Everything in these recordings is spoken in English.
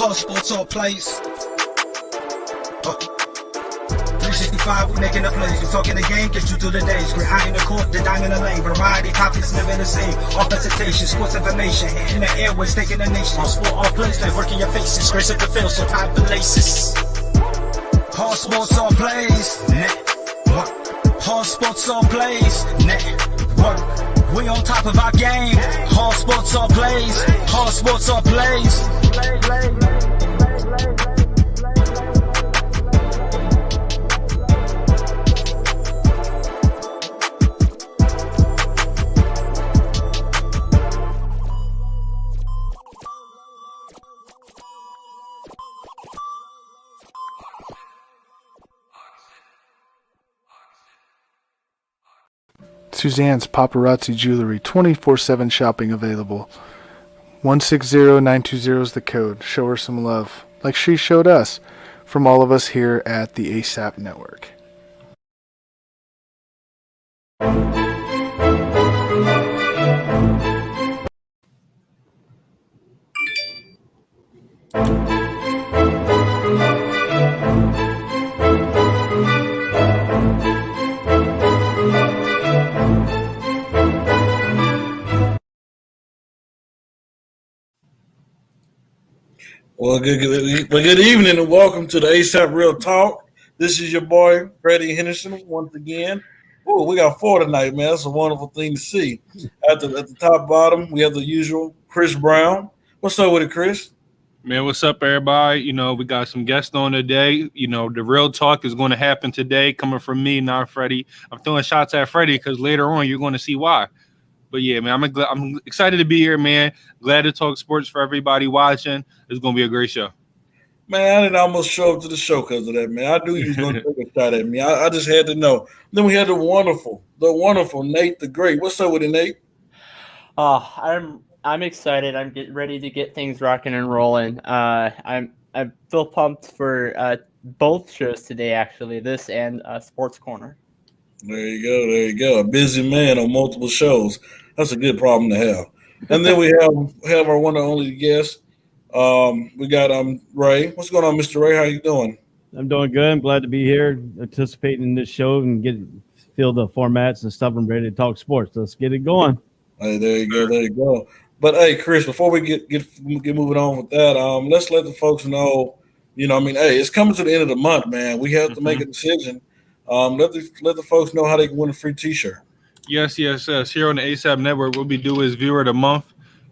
Hard sports all plays. 365, we making the plays. We talking the game, get you through the days. We're high in the court, the dime in the lane. Variety, topics never the same. All presentation, sports information. In the airways, taking the nation. All sport, all plays, like working your faces. Grace at the field, so tie the laces. Hard sports all plays. Network. Hard sports all plays. Network. We on top of our game. Hard sports all plays. Hard sports all plays. Suzanne's Paparazzi Jewelry, 24/7 shopping available. 160920 is the code. Show her some love, like she showed us, from all of us here at the ASAP Network. Well, good evening and welcome to the ASAP Real Talk. This is your boy, Freddie Henderson, once again. Oh, we got 4 tonight, man. That's a wonderful thing to see. At the top bottom, we have the usual Chris Brown. What's up with it, Chris? Man, what's up, everybody? You know, we got some guests on today. You know, the real talk is going to happen today, coming from me, not Freddie. I'm throwing shots at Freddie because later on you're going to see why. But yeah, man, I'm excited to be here, man. Glad to talk sports for everybody watching. It's going to be a great show. Man, I didn't almost show up to the show because of that, man. I knew you was going to take a shot at me. I just had to know. Then we had the wonderful Nate the Great. What's up with it, Nate? I'm excited. I'm getting ready to get things rocking and rolling. I feel pumped for both shows today, actually. This and Sports Corner. There you go. A busy man on multiple shows. That's a good problem to have. And then we have our one and only guest. We got Ray. What's going on, Mr. Ray? How you doing? I'm doing good. I'm glad to be here, participating in this show and feel the formats and stuff. I'm ready to talk sports. Let's get it going. Hey, there you go. But hey, Chris, before we get moving on with that, let's let the folks know. Hey, it's coming to the end of the month, man. We have to make a decision. Let the folks know how they can win a free T-shirt. Yes. Here on the ASAP Network, what we do is Viewer of the Month.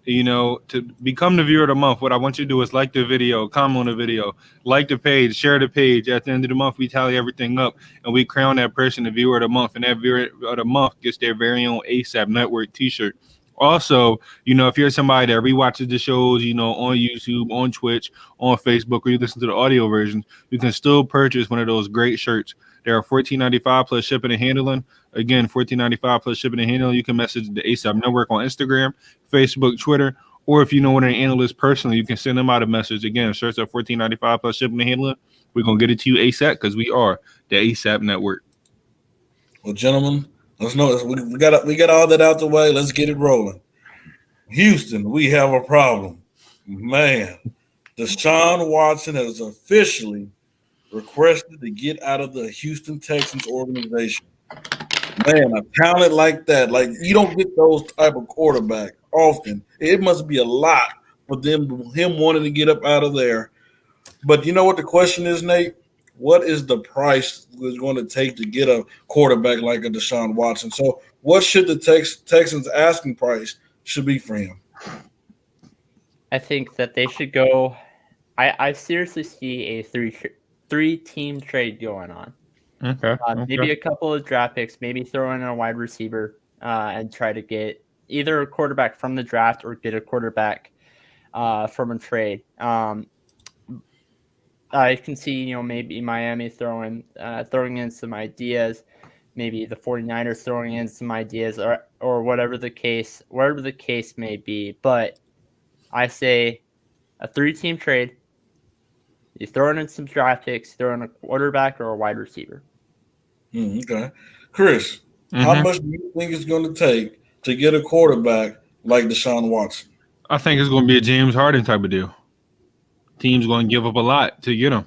You know, to become the Viewer of the Month, what I want you to do is like the video, comment on the video, like the page, share the page. At the end of the month, we tally everything up, and we crown that person the Viewer of the Month, and that Viewer of the Month gets their very own ASAP Network T-shirt. Also, you know, if you're somebody that rewatches the shows, you know, on YouTube, on Twitch, on Facebook, or you listen to the audio version, you can still purchase one of those great shirts. They are $14.95 plus shipping and handling. Again, $14.95 plus shipping and handling. You can message the ASAP Network on Instagram, Facebook, Twitter, or if you know one of the analysts personally, you can send them out a message. Again, shirts at $14.95 plus shipping and handling. We're going to get it to you ASAP because we are the ASAP Network. Well, gentlemen, let's know we got all that out the way. Let's get it rolling. Houston, we have a problem. Man, Deshaun Watson has officially requested to get out of the Houston Texans organization. Man, a talent like that, like you don't get those type of quarterback often. It must be a lot for him wanting to get up out of there. But you know what the question is, Nate? What is the price it's going to take to get a quarterback like a Deshaun Watson? So what should the Texans asking price should be for him? I think that they should go. I seriously see a three-team trade going on. Okay. Maybe a couple of draft picks, maybe throw in a wide receiver and try to get either a quarterback from the draft or get a quarterback from a trade. I can see, you know, maybe Miami throwing in some ideas, maybe the 49ers throwing in some ideas or whatever the case may be. But I say a 3-team trade. You throw in some draft picks, throw in a quarterback or a wide receiver. Okay. Chris, how much do you think it's going to take to get a quarterback like Deshaun Watson? I think it's going to be a James Harden type of deal. teams going to give up a lot to get him.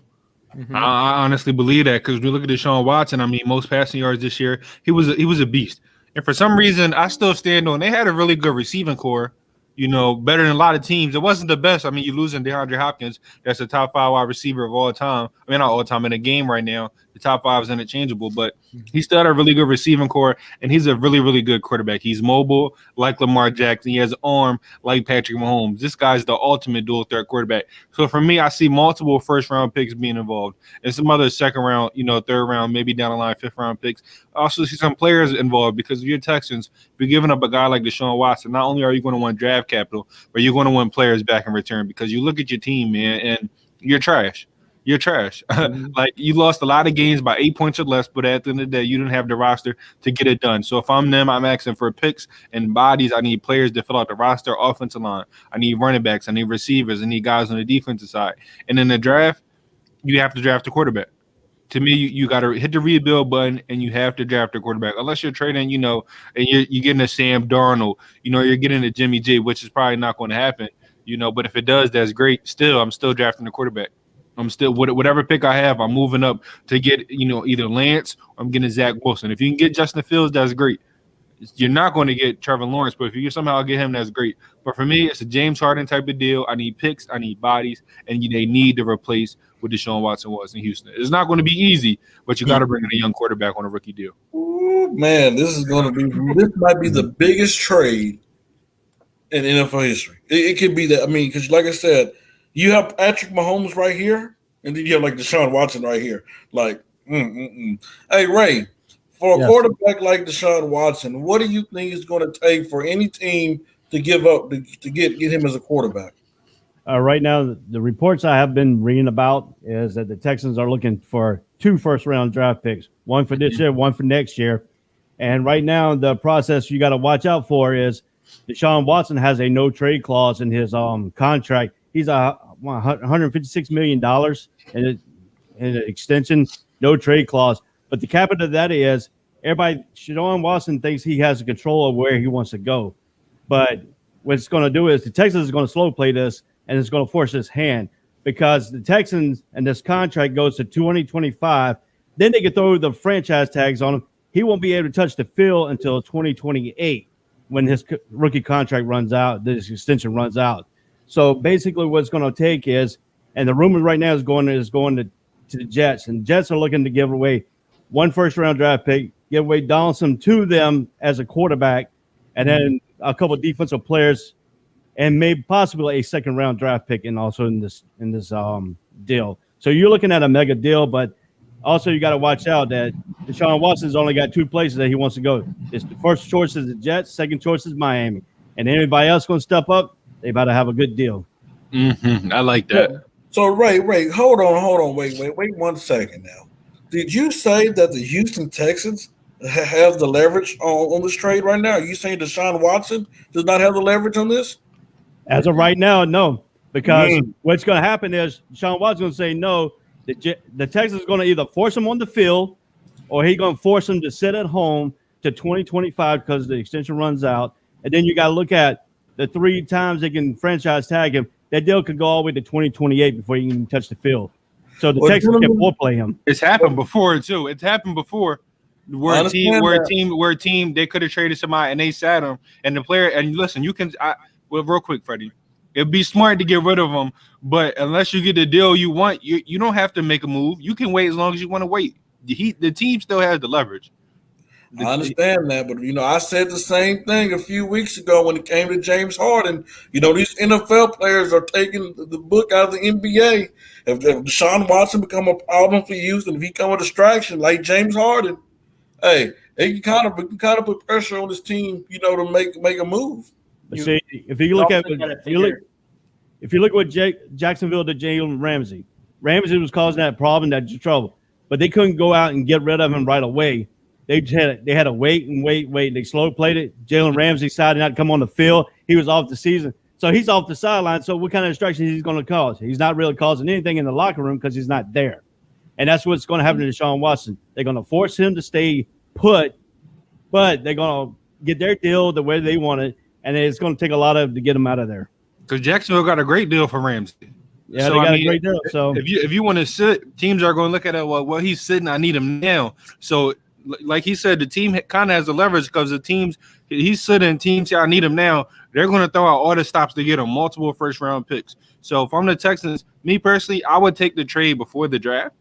I honestly believe that because we look at Deshaun Watson. I mean, most passing yards this year, he was a beast. And for some reason, I still stand on. They had a really good receiving core. Better than a lot of teams. It wasn't the best. I mean, you're losing DeAndre Hopkins. That's the top 5 wide receiver of all time. I mean, not all time in the game right now. The top 5 is interchangeable, but he still had a really good receiving core, and he's a really, really good quarterback. He's mobile like Lamar Jackson. He has an arm like Patrick Mahomes. This guy's the ultimate dual threat quarterback. So for me, I see multiple first-round picks being involved, and some other second-round, third round, maybe down the line, fifth-round picks. I also see some players involved because if you're Texans, if you're giving up a guy like Deshaun Watson, not only are you going to want draft capital, but you're going to want players back in return because you look at your team, man, and you're trash. You're trash. Like, you lost a lot of games by 8 points or less, but at the end of the day, you didn't have the roster to get it done. So if I'm them, I'm asking for picks and bodies. I need players to fill out the roster, offensive line. I need running backs. I need receivers. I need guys on the defensive side. And in the draft, you have to draft a quarterback. To me, you got to hit the rebuild button, and you have to draft a quarterback. Unless you're trading, and you're getting a Sam Darnold, you're getting a Jimmy G, which is probably not going to happen, But if it does, that's great. Still, I'm still drafting a quarterback. I'm still whatever pick I have, I'm moving up to get either Lance or I'm getting Zach Wilson. If you can get Justin Fields, that's great. You're not going to get Trevor Lawrence, but if you somehow get him, that's great. But for me, it's a James Harden type of deal. I need picks, I need bodies, and they need to replace what Deshaun Watson was in Houston. It's not going to be easy, but you got to bring in a young quarterback on a rookie deal. Ooh, man, this might be the biggest trade in NFL history. It could be that. I mean, because like I said, you have Patrick Mahomes right here, and then you have like Deshaun Watson right here. Like, Hey, Ray, for a quarterback like Deshaun Watson, what do you think is going to take for any team to give up to get him as a quarterback? Right now, the reports I have been reading about is that the Texans are looking for 2 first-round draft picks, one for this year, one for next year. And right now, the process you got to watch out for is Deshaun Watson has a no-trade clause in his contract. He's $156 million in an extension, no trade clause. But the capital of that is Deshaun Watson thinks he has control of where he wants to go. But what it's going to do is the Texans is going to slow play this, and it's going to force his hand because the Texans and this contract goes to 2025. Then they can throw the franchise tags on him. He won't be able to touch the field until 2028 when his rookie contract runs out, this extension runs out. So basically what it's going to take is, and the rumor right now is going to the Jets, and Jets are looking to give away 1 first-round draft pick, give away Donaldson to them as a quarterback, and then a couple of defensive players, and maybe possibly a second-round draft pick, and also in this deal. So you're looking at a mega deal, but also you got to watch out that Deshaun Watson's only got 2 places that he wants to go. It's the first choice is the Jets, second choice is Miami, and anybody else going to step up, they about to have a good deal. I like that. So Ray, hold on, wait 1 second now. Did you say that the Houston Texans have the leverage on this trade right now? Are you saying Deshaun Watson does not have the leverage on this? As of right now, no. Because what's going to happen is Deshaun Watson's going to say no. The Texans are going to either force him on the field or he's going to force him to sit at home to 2025 because the extension runs out. And then you got to look at the 3 times they can franchise tag him. That deal could go all the way to 2028 before you can touch the field. So the Texans can foreplay him. It's happened before too. It's happened before where a team they could have traded somebody and they sat him and the player. And listen, real quick, Freddie, it'd be smart to get rid of him, but unless you get the deal you want, you don't have to make a move. You can wait as long as you want to wait. The team still has the leverage. I understand that, but I said the same thing a few weeks ago when it came to James Harden. These NFL players are taking the book out of the NBA. If Deshaun Watson become a problem for Houston, if he become a distraction like James Harden, hey, they can kind of put pressure on this team, to make a move. But see, if you look at what Jacksonville did, Jalen Ramsey was causing that problem, that trouble, but they couldn't go out and get rid of him right away. They had to wait. They slow played it. Jalen Ramsey decided not to come on the field. He was off the season. So he's off the sideline. So what kind of distraction he's going to cause? He's not really causing anything in the locker room because he's not there. And that's what's going to happen to Deshaun Watson. They're going to force him to stay put, but they're going to get their deal the way they want it. And it's going to take a lot to get him out of there. Because Jacksonville got a great deal for Ramsey. Yeah, So, they I got mean, a great deal. So if you want to sit, teams are going to look at it. Well, he's sitting. I need him now. So, like he said, the team kind of has the leverage because the teams he's sitting. Teams say I need him now. They're going to throw out all the stops to get him multiple first round picks. So, if I'm the Texans, me personally, I would take the trade before the draft.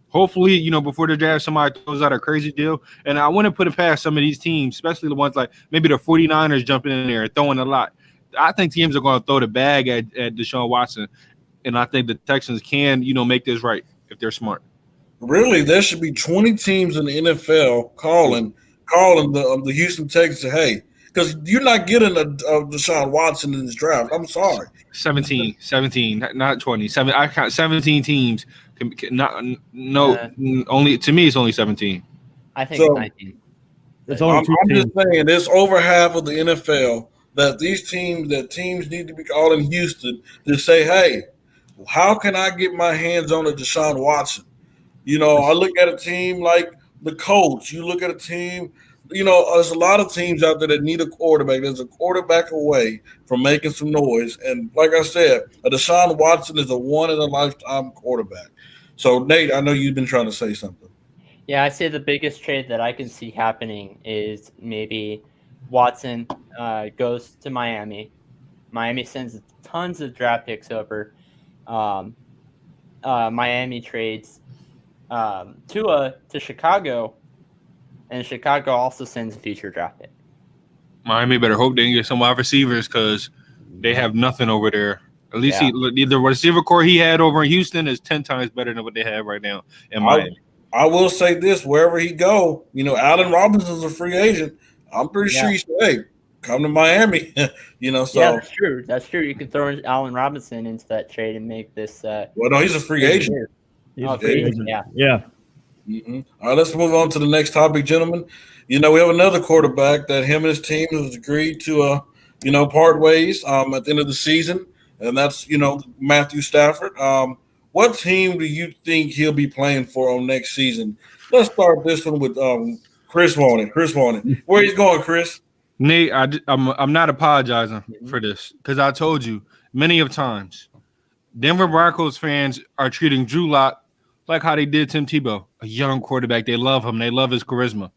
Hopefully, before the draft, somebody throws out a crazy deal. And I want to put it past some of these teams, especially the ones like maybe the 49ers jumping in there and throwing a lot. I think teams are going to throw the bag at Deshaun Watson. And I think the Texans can, make this right if they're smart. Really, there should be 20 teams in the NFL calling the Houston Texans, hey, because you're not getting a Deshaun Watson in this draft. I'm sorry. 17, not 20. I count 17 teams. Only to me, it's only 17. I think it's 19. it's only I'm two just teams. saying, there's over half of the NFL that teams need to be calling Houston to say, hey, how can I get my hands on a Deshaun Watson? I look at a team like the Colts. You look at a team, there's a lot of teams out there that need a quarterback. There's a quarterback away from making some noise. And like I said, a Deshaun Watson is a one-in-a-lifetime quarterback. So, Nate, I know you've been trying to say something. Yeah, I say the biggest trade that I can see happening is maybe Watson goes to Miami. Miami sends tons of draft picks over. Miami trades Tua to Chicago, and Chicago also sends a future draft pick. Miami better hope they can get some wide receivers because they have nothing over there. At least the receiver core he had over in Houston is 10 times better than what they have right now in Miami. I will say this: wherever he go, Allen Robinson's a free agent. I'm pretty sure he said, "Hey, come to Miami." So yeah, that's true. That's true. You could throw Allen Robinson into that trade and make this. Well, no, he's a free agent. He's Oh, a free agent. Yeah. Mm-hmm. All right, let's move on to the next topic, gentlemen. We have another quarterback that him and his team has agreed to, part ways at the end of the season, and that's Matthew Stafford. What team do you think he'll be playing for on next season? Let's start this one with Chris Warren. Where you going, Chris? Nate, I'm not apologizing for this because I told you many of times, Denver Broncos fans are treating Drew Lock like how they did Tim Tebow, a young quarterback. They love him. They love his charisma.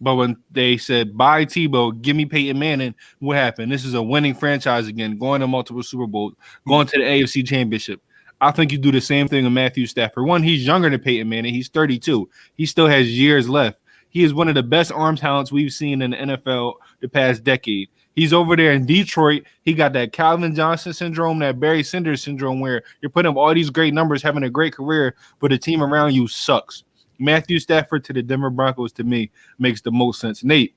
But when they said, bye, Tebow, give me Peyton Manning, what happened? This is a winning franchise again, going to multiple Super Bowls, going to the AFC Championship. I think you do the same thing with Matthew Stafford. One, he's younger than Peyton Manning. He's 32. He still has years left. He is one of the best arm talents we've seen in the NFL the past decade. He's over there in Detroit. He got that Calvin Johnson syndrome, that Barry Sanders syndrome, where you're putting up all these great numbers, having a great career, but the team around you sucks. Matthew Stafford to the Denver Broncos, to me, makes the most sense. Nate,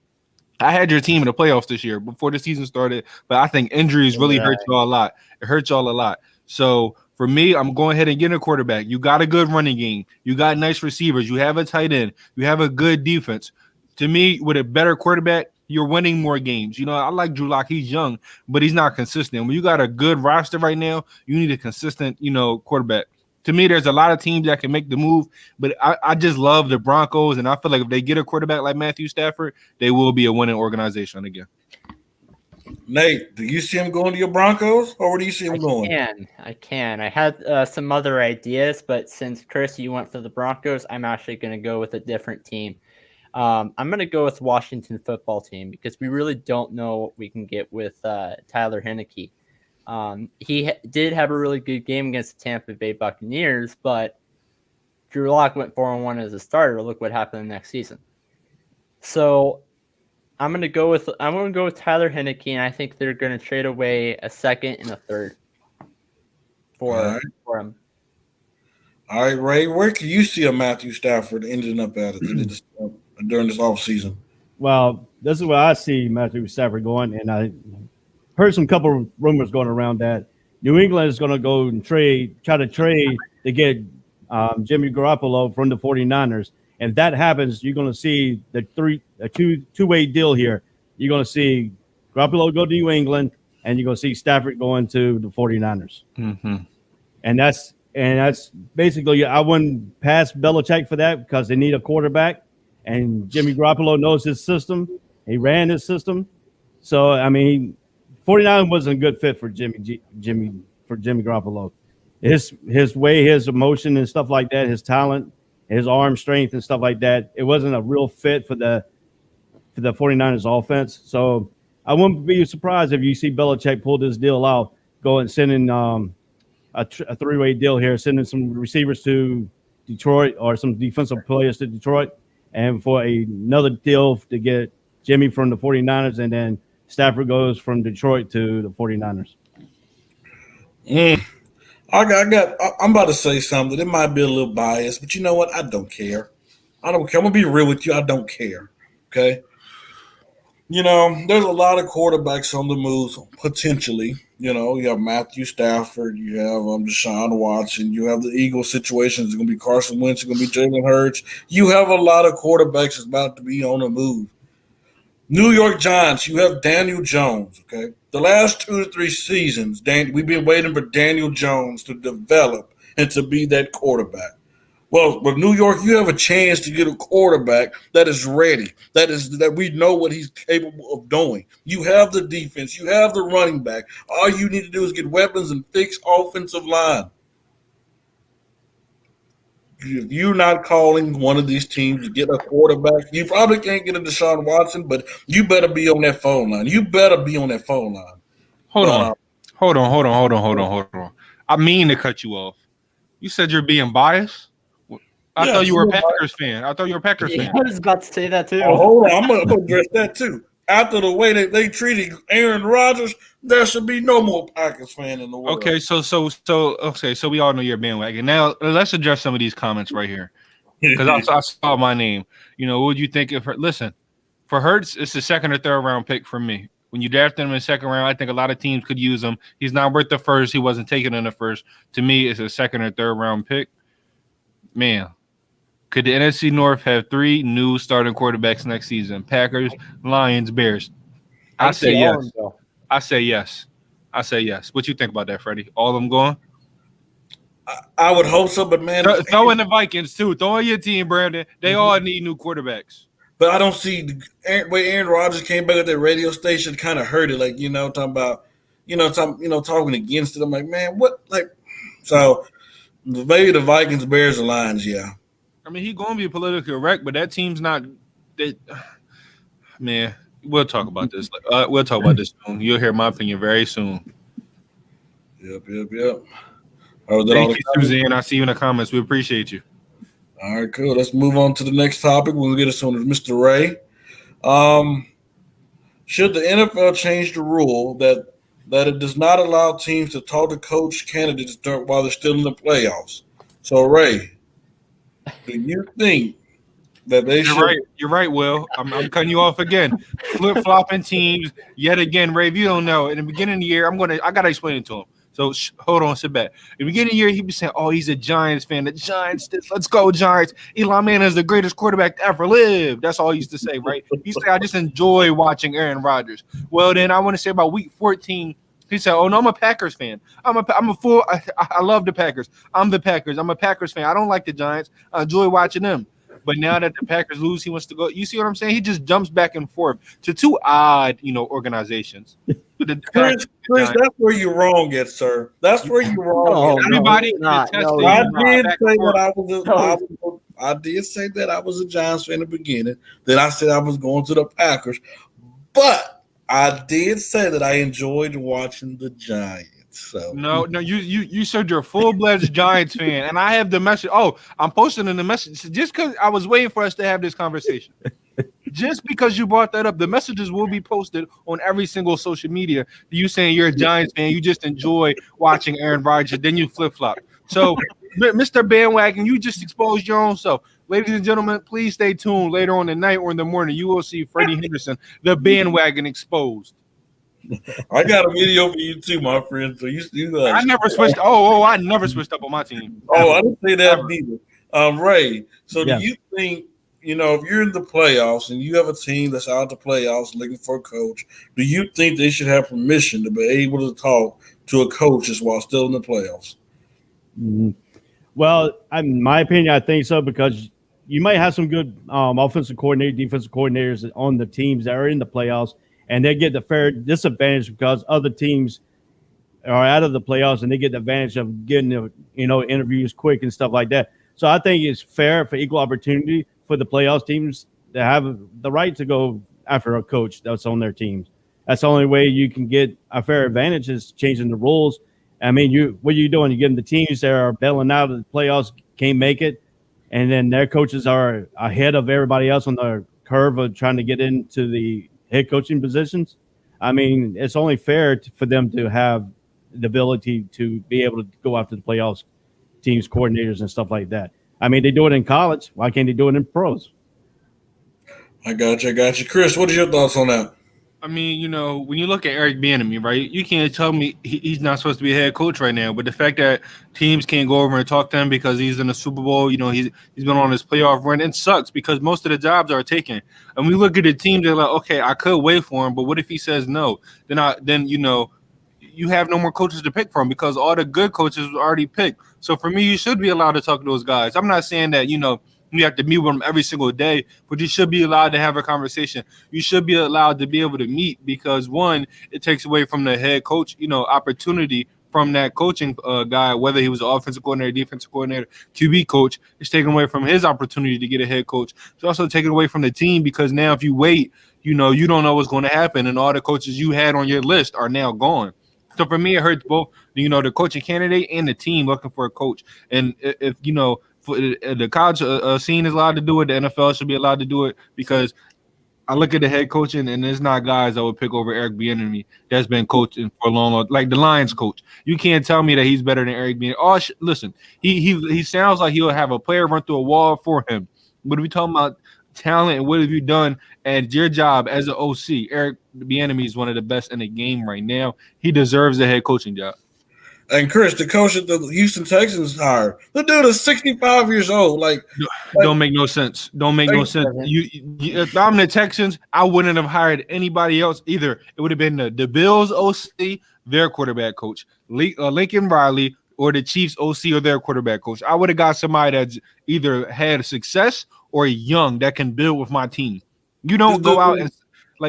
I had your team in the playoffs this year before the season started, but I think injuries really hurt y'all a lot. It hurts y'all a lot. So for me, I'm going ahead and getting a quarterback. You got a good running game. You got nice receivers. You have a tight end. You have a good defense. To me, with a better quarterback, you're winning more games. I like Drew Lock. He's young, but he's not consistent. When you got a good roster right now, you need a consistent, quarterback. To me, there's a lot of teams that can make the move, but I just love the Broncos, and I feel like if they get a quarterback like Matthew Stafford, they will be a winning organization again. Nate, do you see him going to your Broncos, or where do you see him going? I can. I had some other ideas, but since, Chris, you went for the Broncos, I'm actually going to go with a different team. I'm going to go with Washington football team because we really don't know what we can get with Tyler Heineke. He did have a really good game against the Tampa Bay Buccaneers, but Drew Lock went 4-1 as a starter. Look what happened next season. So I'm going to go with Tyler Heineke, and I think they're going to trade away a second and a third for him. All right, Ray, where can you see a Matthew Stafford ending up at during this offseason? Well, this is where I see Matthew Stafford going, and I heard some couple of rumors going around that New England is going to go and try to trade to get Jimmy Garoppolo from the 49ers. And if that happens, you're going to see a two-way deal here. You're going to see Garoppolo go to New England, and you're going to see Stafford going to the 49ers. Mm-hmm. And that's basically, I wouldn't pass Belichick for that because they need a quarterback, and Jimmy Garoppolo knows his system. He ran his system. So, 49 wasn't a good fit for Jimmy Garoppolo. his way, his emotion and stuff like that, his talent, his arm strength and stuff like that, it wasn't a real fit for the 49ers offense. So I wouldn't be surprised if you see Belichick pull this deal out, go and send in a three-way deal here, sending some receivers to Detroit or some defensive players to Detroit, and for another deal to get Jimmy from the 49ers, and then Stafford goes from Detroit to the 49ers. I'm about to say something. It might be a little biased, but you know what? I don't care. I don't care. I'm going to be real with you. I don't care. Okay? You know, there's a lot of quarterbacks on the move, potentially. You know, you have Matthew Stafford, you have Deshaun Watson, you have the Eagles situation. It's going to be Carson Wentz, it's going to be Jalen Hurts. You have a lot of quarterbacks that's about to be on the move. New York Giants, you have Daniel Jones, okay? The last 2 to 3 seasons, we've been waiting for Daniel Jones to develop and to be that quarterback. Well, with New York, you have a chance to get a quarterback that is ready, that we know what he's capable of doing. You have the defense, you have the running back. All you need to do is get weapons and fix offensive line. If you're not calling one of these teams to get a quarterback, you probably can't get a Deshaun Watson, but you better be on that phone line. You better be on that phone line. Hold on. I mean to cut you off. You said you're being biased? I thought you were a Packers fan. I was about to say that too. Oh, hold on. I'm going to address that too. After the way that they treated Aaron Rodgers, there should be no more Packers fan in the world. Okay, so we all know you're a bandwagon. Now let's address some of these comments right here, because I saw my name. You know, what would you think of her? Listen, for Hurts, it's the 2nd or 3rd round pick for me. When you draft him in the 2nd round, I think a lot of teams could use him. He's not worth the first. He wasn't taken in the first. To me, it's a 2nd or 3rd round pick. Man, could the NFC North have 3 new starting quarterbacks next season? Packers, Lions, Bears. I say yes. I say yes. What you think about that, Freddie? All of them going? I would hope so, but man, throw in the Vikings too. Throw in your team, Brandon. They all need new quarterbacks. But I don't see the way Aaron Rodgers came back at that radio station. Kind of hurt it, like talking about, talking against it. I'm like, man, what? Like, so maybe the Vikings, Bears, and Lions, yeah. I mean, he's going to be politically correct, but that team's not. Man, we'll talk about this. We'll talk about this soon. You'll hear my opinion very soon. Yep. Thank you, Suzanne. I see you in the comments. We appreciate you. All right, cool. Let's move on to the next topic. We'll get us on to Mr. Ray. Should the NFL change the rule that it does not allow teams to talk to coach candidates while they're still in the playoffs? So, Ray, do you think that they should? You're right, Will. I'm cutting you off again. Flip-flopping teams yet again. Ray, if you don't know, in the beginning of the year, I got to explain it to him. So hold on, sit back. In the beginning of the year, he'd be saying, "Oh, he's a Giants fan. The Giants, let's go Giants. Eli Manning is the greatest quarterback to ever live." That's all he used to say, right? He used to say, "I just enjoy watching Aaron Rodgers." Well, then I want to say about week 14, he said, "Oh no, I'm a Packers fan. I love the Packers. I'm the Packers. I'm a Packers fan. I don't like the Giants. I enjoy watching them." But now that the Packers lose, he wants to go. You see what I'm saying? He just jumps back and forth to 2 odd, organizations. Chris, that's where you're wrong at, sir. That's where you're wrong. Everybody, I did say that I was a Giants fan in the beginning. Then I said I was going to the Packers, but I did say that I enjoyed watching the Giants. So no, you said you're a full-blooded Giants fan, and I have the message. Oh, I'm posting in the message just because I was waiting for us to have this conversation. Just because you brought that up, the messages will be posted on every single social media. You saying you're a Giants fan, you just enjoy watching Aaron Rodgers, then you flip-flop. So, Mr. Bandwagon, you just exposed your own self. Ladies and gentlemen, please stay tuned later on tonight or in the morning. You will see Freddie Henderson, the bandwagon, exposed. I got a video for you too, my friend. So you I never switched. I never switched up on my team. Oh, I didn't say that either. Ray, so do you think, if you're in the playoffs and you have a team that's out the playoffs looking for a coach, do you think they should have permission to be able to talk to a coach while still in the playoffs? Mm-hmm. Well, in my opinion, I think so, because you might have some good offensive coordinators, defensive coordinators on the teams that are in the playoffs, and they get the fair disadvantage because other teams are out of the playoffs and they get the advantage of getting interviews quick and stuff like that. So I think it's fair for equal opportunity for the playoffs teams to have the right to go after a coach that's on their teams. That's the only way you can get a fair advantage is changing the rules. I mean, what are you doing? You're getting the teams that are bailing out of the playoffs, can't make it, and then their coaches are ahead of everybody else on the curve of trying to get into the head coaching positions. I mean, it's only fair for them to have the ability to be able to go after the playoffs, teams, coordinators, and stuff like that. I mean, they do it in college. Why can't they do it in pros? I got you. Chris, what are your thoughts on that? I mean, when you look at Eric Bieniemy, right, you can't tell me he's not supposed to be a head coach right now. But the fact that teams can't go over and talk to him because he's in the Super Bowl, he's been on his playoff run, it sucks because most of the jobs are taken. And we look at the teams, they're like, okay, I could wait for him, but what if he says no? Then you have no more coaches to pick from because all the good coaches were already picked. So for me, you should be allowed to talk to those guys. I'm not saying that, you have to meet with them every single day, but you should be allowed to have a conversation. You should be allowed to be able to meet because, one, it takes away from the head coach, opportunity from that coaching guy, whether he was an offensive coordinator, defensive coordinator, QB coach. It's taken away from his opportunity to get a head coach. It's also taken away from the team because now if you wait, you don't know what's going to happen, and all the coaches you had on your list are now gone. So for me, it hurts both, the coaching candidate and the team looking for a coach. And if the college scene is allowed to do it, the NFL should be allowed to do it because I look at the head coaching and there's not guys I would pick over Eric Bieniemy that's been coaching for a long, like the Lions coach. You can't tell me that he's better than Eric Bieniemy. Listen, he sounds like he'll have a player run through a wall for him. But if we talking about talent and what have you done and your job as an OC, Eric Bieniemy is one of the best in the game right now. He deserves a head coaching job. And Chris, the coach that the Houston Texans hired, the dude is 65 years old. Don't make no sense. Don't make no sense. If I'm the Texans, I wouldn't have hired anybody else either. It would have been the Bills OC, their quarterback coach, Lincoln Riley, or the Chiefs OC or their quarterback coach. I would have got somebody that's either had success or young that can build with my team. You don't go out and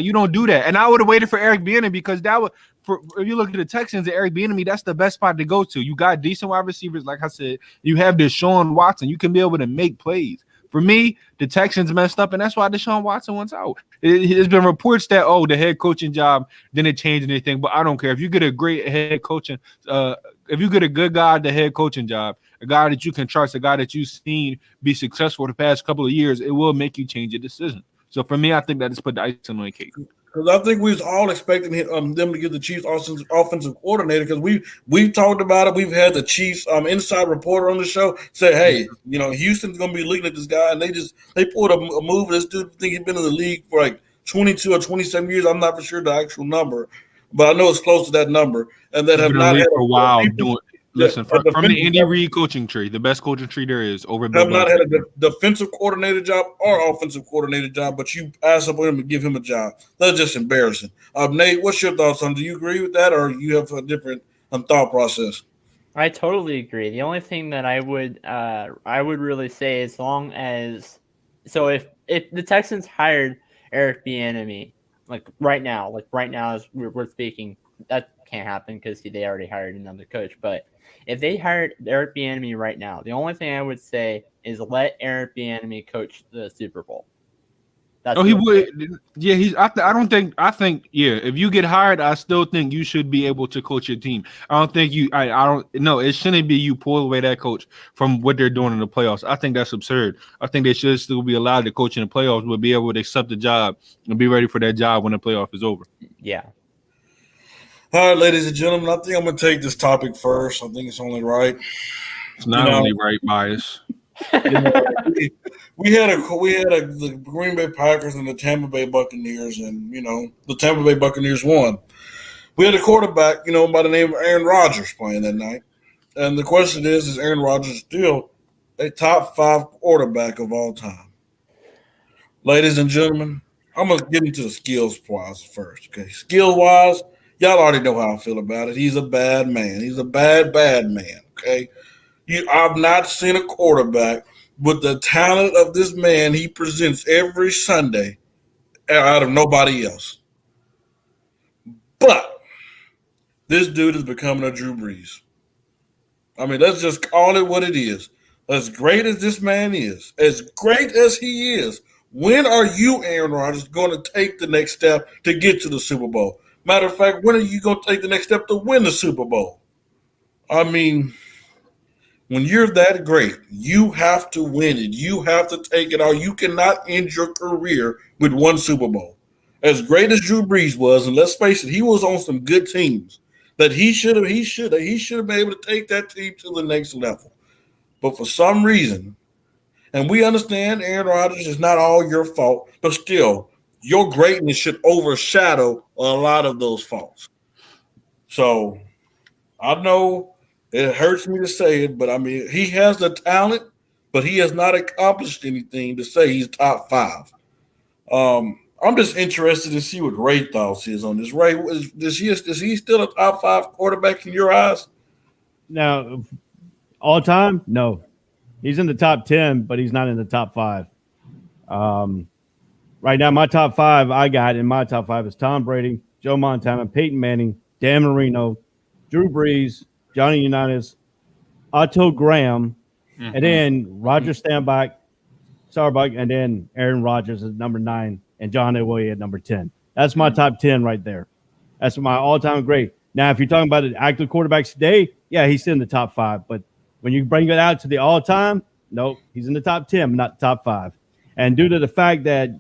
you don't do that. And I would have waited for Eric Bieniemy because that would. If you look at the Texans and Eric Bieniemy, that's the best spot to go to. You got decent wide receivers, like I said. You have Deshaun Watson. You can be able to make plays. For me, the Texans messed up, and that's why Deshaun Watson wants out. There's been reports that, the head coaching job didn't change anything, but I don't care. If you get a great head coaching, if you get a good guy at the head coaching job, a guy that you can trust, a guy that you've seen be successful the past couple of years, it will make you change your decision. So for me, I think that just put the icing on the cake. Because I think we was all expecting them to get the Chiefs offensive coordinator because we've talked about it. We've had the Chiefs inside reporter on the show say, hey, Houston's going to be looking at this guy, and they pulled a move. This dude think he's been in the league for like 22 or 27 years. I'm not for sure the actual number, but I know it's close to that number. And that have not had for a while doing. Listen, from the Andy Reid coaching tree, the best coaching tree there is over. Have not had a defensive coordinator job or offensive coordinator job, but you asked for him to give him a job. That's just embarrassing. Nate, what's your thoughts on? Do you agree with that, or you have a different thought process? I totally agree. The only thing that I would really say, if the Texans hired Eric Bieniemy, right now as we're speaking, that can't happen because they already hired another coach, but. If they hired Eric Bieniemy right now, the only thing I would say is let Eric Bieniemy coach the Super Bowl. He would. Yeah, I think if you get hired, I still think you should be able to coach your team. I don't think it shouldn't be you pull away that coach from what they're doing in the playoffs. I think that's absurd. I think they should still be allowed to coach in the playoffs, but be able to accept the job and be ready for that job when the playoff is over. Yeah. All right, ladies and gentlemen, I think I'm going to take this topic first. I think it's only right. It's not only right, bias. We had the Green Bay Packers and the Tampa Bay Buccaneers, and the Tampa Bay Buccaneers won. We had a quarterback, by the name of Aaron Rodgers playing that night, and the question is Aaron Rodgers still a top 5 quarterback of all time? Ladies and gentlemen, I'm gonna get into the skills wise first. Okay, skill wise. Y'all already know how I feel about it. He's a bad man. He's a bad man, okay? I've not seen a quarterback with the talent of this man he presents every Sunday out of nobody else. But this dude is becoming a Drew Brees. I mean, let's just call it what it is. As great as this man is, as great as he is, when are you, Aaron Rodgers, going to take the next step to get to the Super Bowl? Matter of fact, when are you going to take the next step to win the Super Bowl? I mean, when you're that great, you have to win it. You have to take it all. You cannot end your career with one Super Bowl. As great as Drew Brees was, and let's face it, he was on some good teams that he should have been able to take that team to the next level. But for some reason, and we understand Aaron Rodgers is not all your fault, but still, your greatness should overshadow a lot of those faults. So I know it hurts me to say it, but I mean, he has the talent, but he has not accomplished anything to say he's top 5. I'm just interested to see what Ray thoughts is on this. Ray, is he still a top 5 quarterback in your eyes? Now, all time, no. He's in the top 10, but he's not in the top 5. Right now, my top 5 is Tom Brady, Joe Montana, Peyton Manning, Dan Marino, Drew Brees, Johnny Unitas, Otto Graham, and then Roger Staubach, and then Aaron Rodgers at number 9, and John Elway at number 10. That's my top 10 right there. That's my all-time great. Now, if you're talking about the active quarterbacks today, yeah, he's in the top 5. But when you bring it out to the all-time, nope, he's in the top 10, not the top 5. And due to the fact that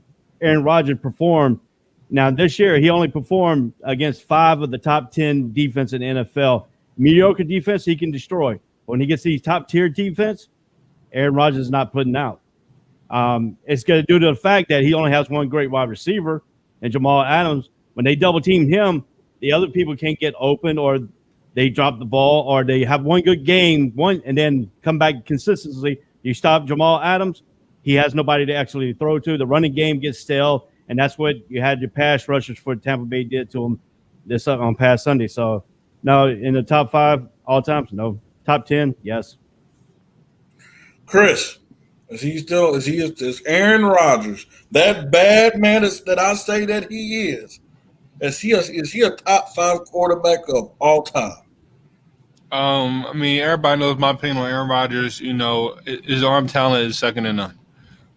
Aaron Rodgers performed, now this year he only performed against 5 of the top 10 defense in the NFL. Mediocre defense he can destroy. When he gets these top-tier defense, Aaron Rodgers is not putting out. It's going to due to the fact that he only has one great wide receiver, and Jamal Adams. When they double team him, the other people can't get open, or they drop the ball, or they have one good game, and then come back consistently. You stop Jamal Adams, he has nobody to actually throw to. The running game gets stale, and that's what you had your pass rushers for Tampa Bay did to him this on past Sunday. So, no, in the top 5 all times, no. Top 10, yes. Chris, is Aaron Rodgers that bad man that I say that he is? Is he a top 5 quarterback of all time? I mean, everybody knows my opinion on Aaron Rodgers. You know, his arm talent is second to none.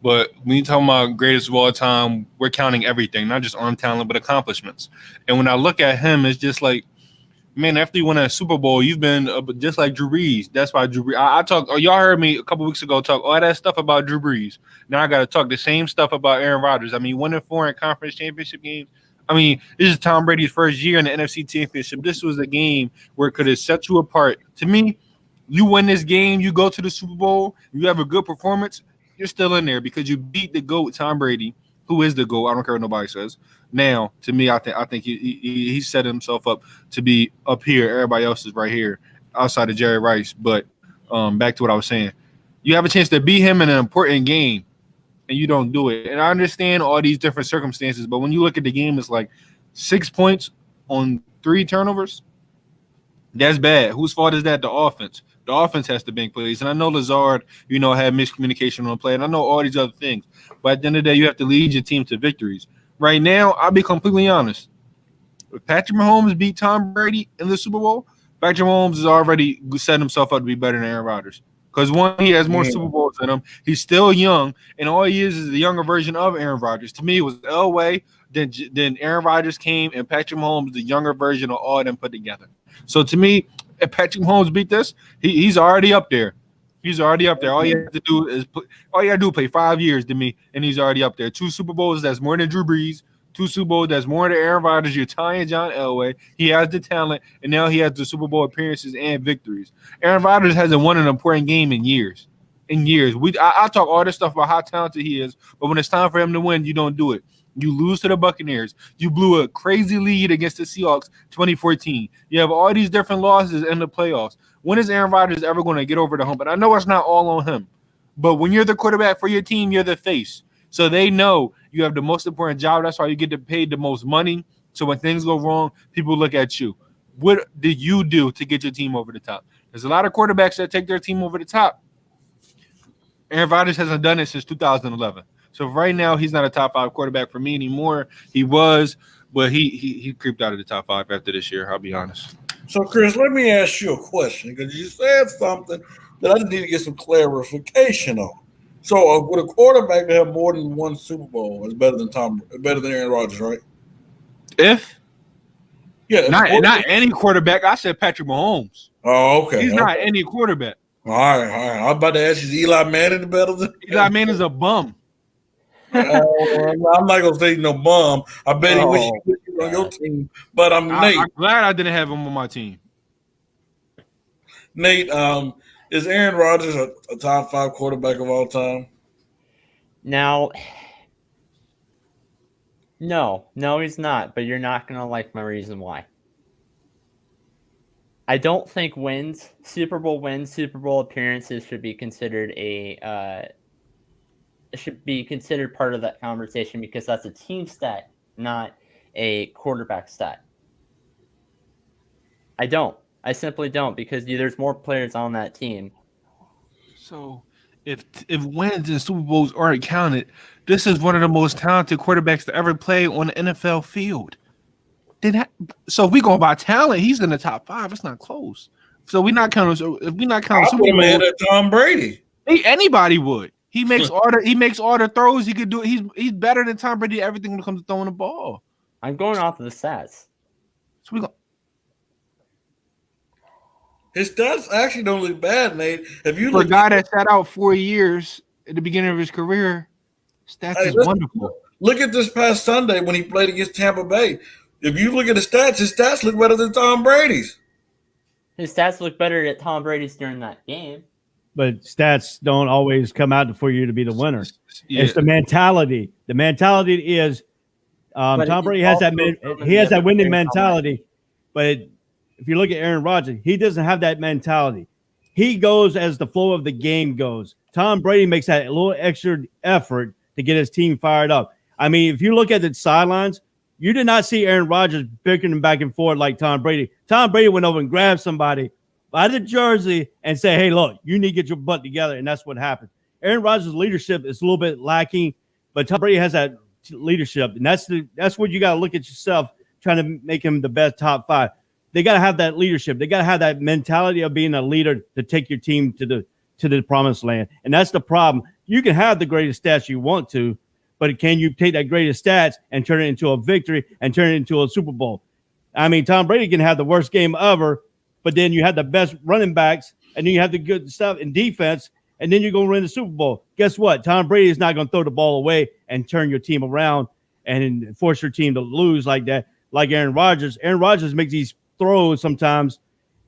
But when you talk about greatest of all time, we're counting everything, not just arm talent, but accomplishments. And when I look at him, it's just like, man, after you win a Super Bowl, you've been just like Drew Brees. That's why Drew Brees. I talk. Oh, y'all heard me a couple weeks ago talk all that stuff about Drew Brees. Now I got to talk the same stuff about Aaron Rodgers. I mean, winning 4 in conference championship games. I mean, this is Tom Brady's first year in the NFC Championship. This was a game where it could have set you apart. To me, you win this game, you go to the Super Bowl, you have a good performance, you're still in there because you beat the GOAT, Tom Brady, who is the GOAT. I don't care what nobody says. Now, to me, I think he set himself up to be up here. Everybody else is right here outside of Jerry Rice. But back to what I was saying. You have a chance to beat him in an important game, and you don't do it. And I understand all these different circumstances, but when you look at the game, it's like 6 points on 3 turnovers. That's bad. Whose fault is that? The offense. The offense has to make plays. And I know Lazard, had miscommunication on the play, and I know all these other things. But at the end of the day, you have to lead your team to victories. Right now, I'll be completely honest. If Patrick Mahomes beat Tom Brady in the Super Bowl, Patrick Mahomes has already set himself up to be better than Aaron Rodgers. Because one, he has more Super Bowls than him. He's still young, and all he is the younger version of Aaron Rodgers. To me, it was Elway, then Aaron Rodgers came, and Patrick Mahomes, the younger version of all of them put together. So to me, if Patrick Mahomes beat this, he's already up there. He's already up there. All you have to do is play 5 years to me, and he's already up there. 2 Super Bowls, that's more than Drew Brees. 2 Super Bowls, that's more than Aaron Rodgers. You're tying John Elway. He has the talent, and now he has the Super Bowl appearances and victories. Aaron Rodgers hasn't won an important game in years. I talk all this stuff about how talented he is, but when it's time for him to win, you don't do it. You lose to the Buccaneers. You blew a crazy lead against the Seahawks 2014. You have all these different losses in the playoffs. When is Aaron Rodgers ever going to get over the hump? And I know it's not all on him, but when you're the quarterback for your team, you're the face. So they know you have the most important job. That's why you get paid the most money. So when things go wrong, people look at you. What did you do to get your team over the top? There's a lot of quarterbacks that take their team over the top. Aaron Rodgers hasn't done it since 2011. So right now, he's not a top 5 quarterback for me anymore. He was, but he creeped out of the top 5 after this year. I'll be honest. So, Chris, let me ask you a question because you said something that I just need to get some clarification on. So, with a quarterback to have more than one Super Bowl is better than Aaron Rodgers, right? If Yeah, not any quarterback, I said Patrick Mahomes. Oh, okay. He's not any quarterback. All right. I'm about to ask you, is Eli Manning better than Eli Manning's a bum. I'm not gonna say no bum. I bet he wish he was on your team. But I'm glad I didn't have him on my team. Nate, is Aaron Rodgers a top 5 quarterback of all time? Now, no, he's not. But you're not gonna like my reason why. I don't think Super Bowl appearances should be considered part of that conversation because that's a team stat, not a quarterback stat. I simply don't because there's more players on that team. So if wins and Super Bowls aren't counted, this is one of the most talented quarterbacks to ever play on the NFL field. So if we go by talent, he's in the top 5. It's not close. So we're not counting. So if we're not counting Super Bowl, ahead of Tom Brady. Anybody would. He makes all the throws he could do. He's better than Tom Brady at everything when it comes to throwing the ball. I'm going off of the stats. So we go. His stats actually don't look bad, Nate. If you For a guy that sat out 4 years at the beginning of his career, stats is wonderful. Look at this past Sunday when he played against Tampa Bay. If you look at his stats look better than Tom Brady's. His stats look better at Tom Brady's during that game. But stats don't always come out for you to be the winner. Yeah. It's the mentality. The mentality is Tom Brady has that. He has that winning mentality. But if you look at Aaron Rodgers, he doesn't have that mentality. He goes as the flow of the game goes. Tom Brady makes that a little extra effort to get his team fired up. I mean, if you look at the sidelines, you did not see Aaron Rodgers bickering back and forth like Tom Brady. Tom Brady went over and grabbed somebody by the jersey and said, hey, look, you need to get your butt together. And that's what happened. Aaron Rodgers' leadership is a little bit lacking, but Tom Brady has that leadership. And that's what you got to look at yourself, trying to make him the best top 5. They got to have that leadership. They got to have that mentality of being a leader to take your team to the promised land. And that's the problem. You can have the greatest stats you want to, but can you take that greatest stats and turn it into a victory and turn it into a Super Bowl? I mean, Tom Brady can have the worst game ever, but then you have the best running backs, and then you have the good stuff in defense, and then you're going to win the Super Bowl. Guess what? Tom Brady is not going to throw the ball away and turn your team around and force your team to lose like that, like Aaron Rodgers. Aaron Rodgers makes these throws sometimes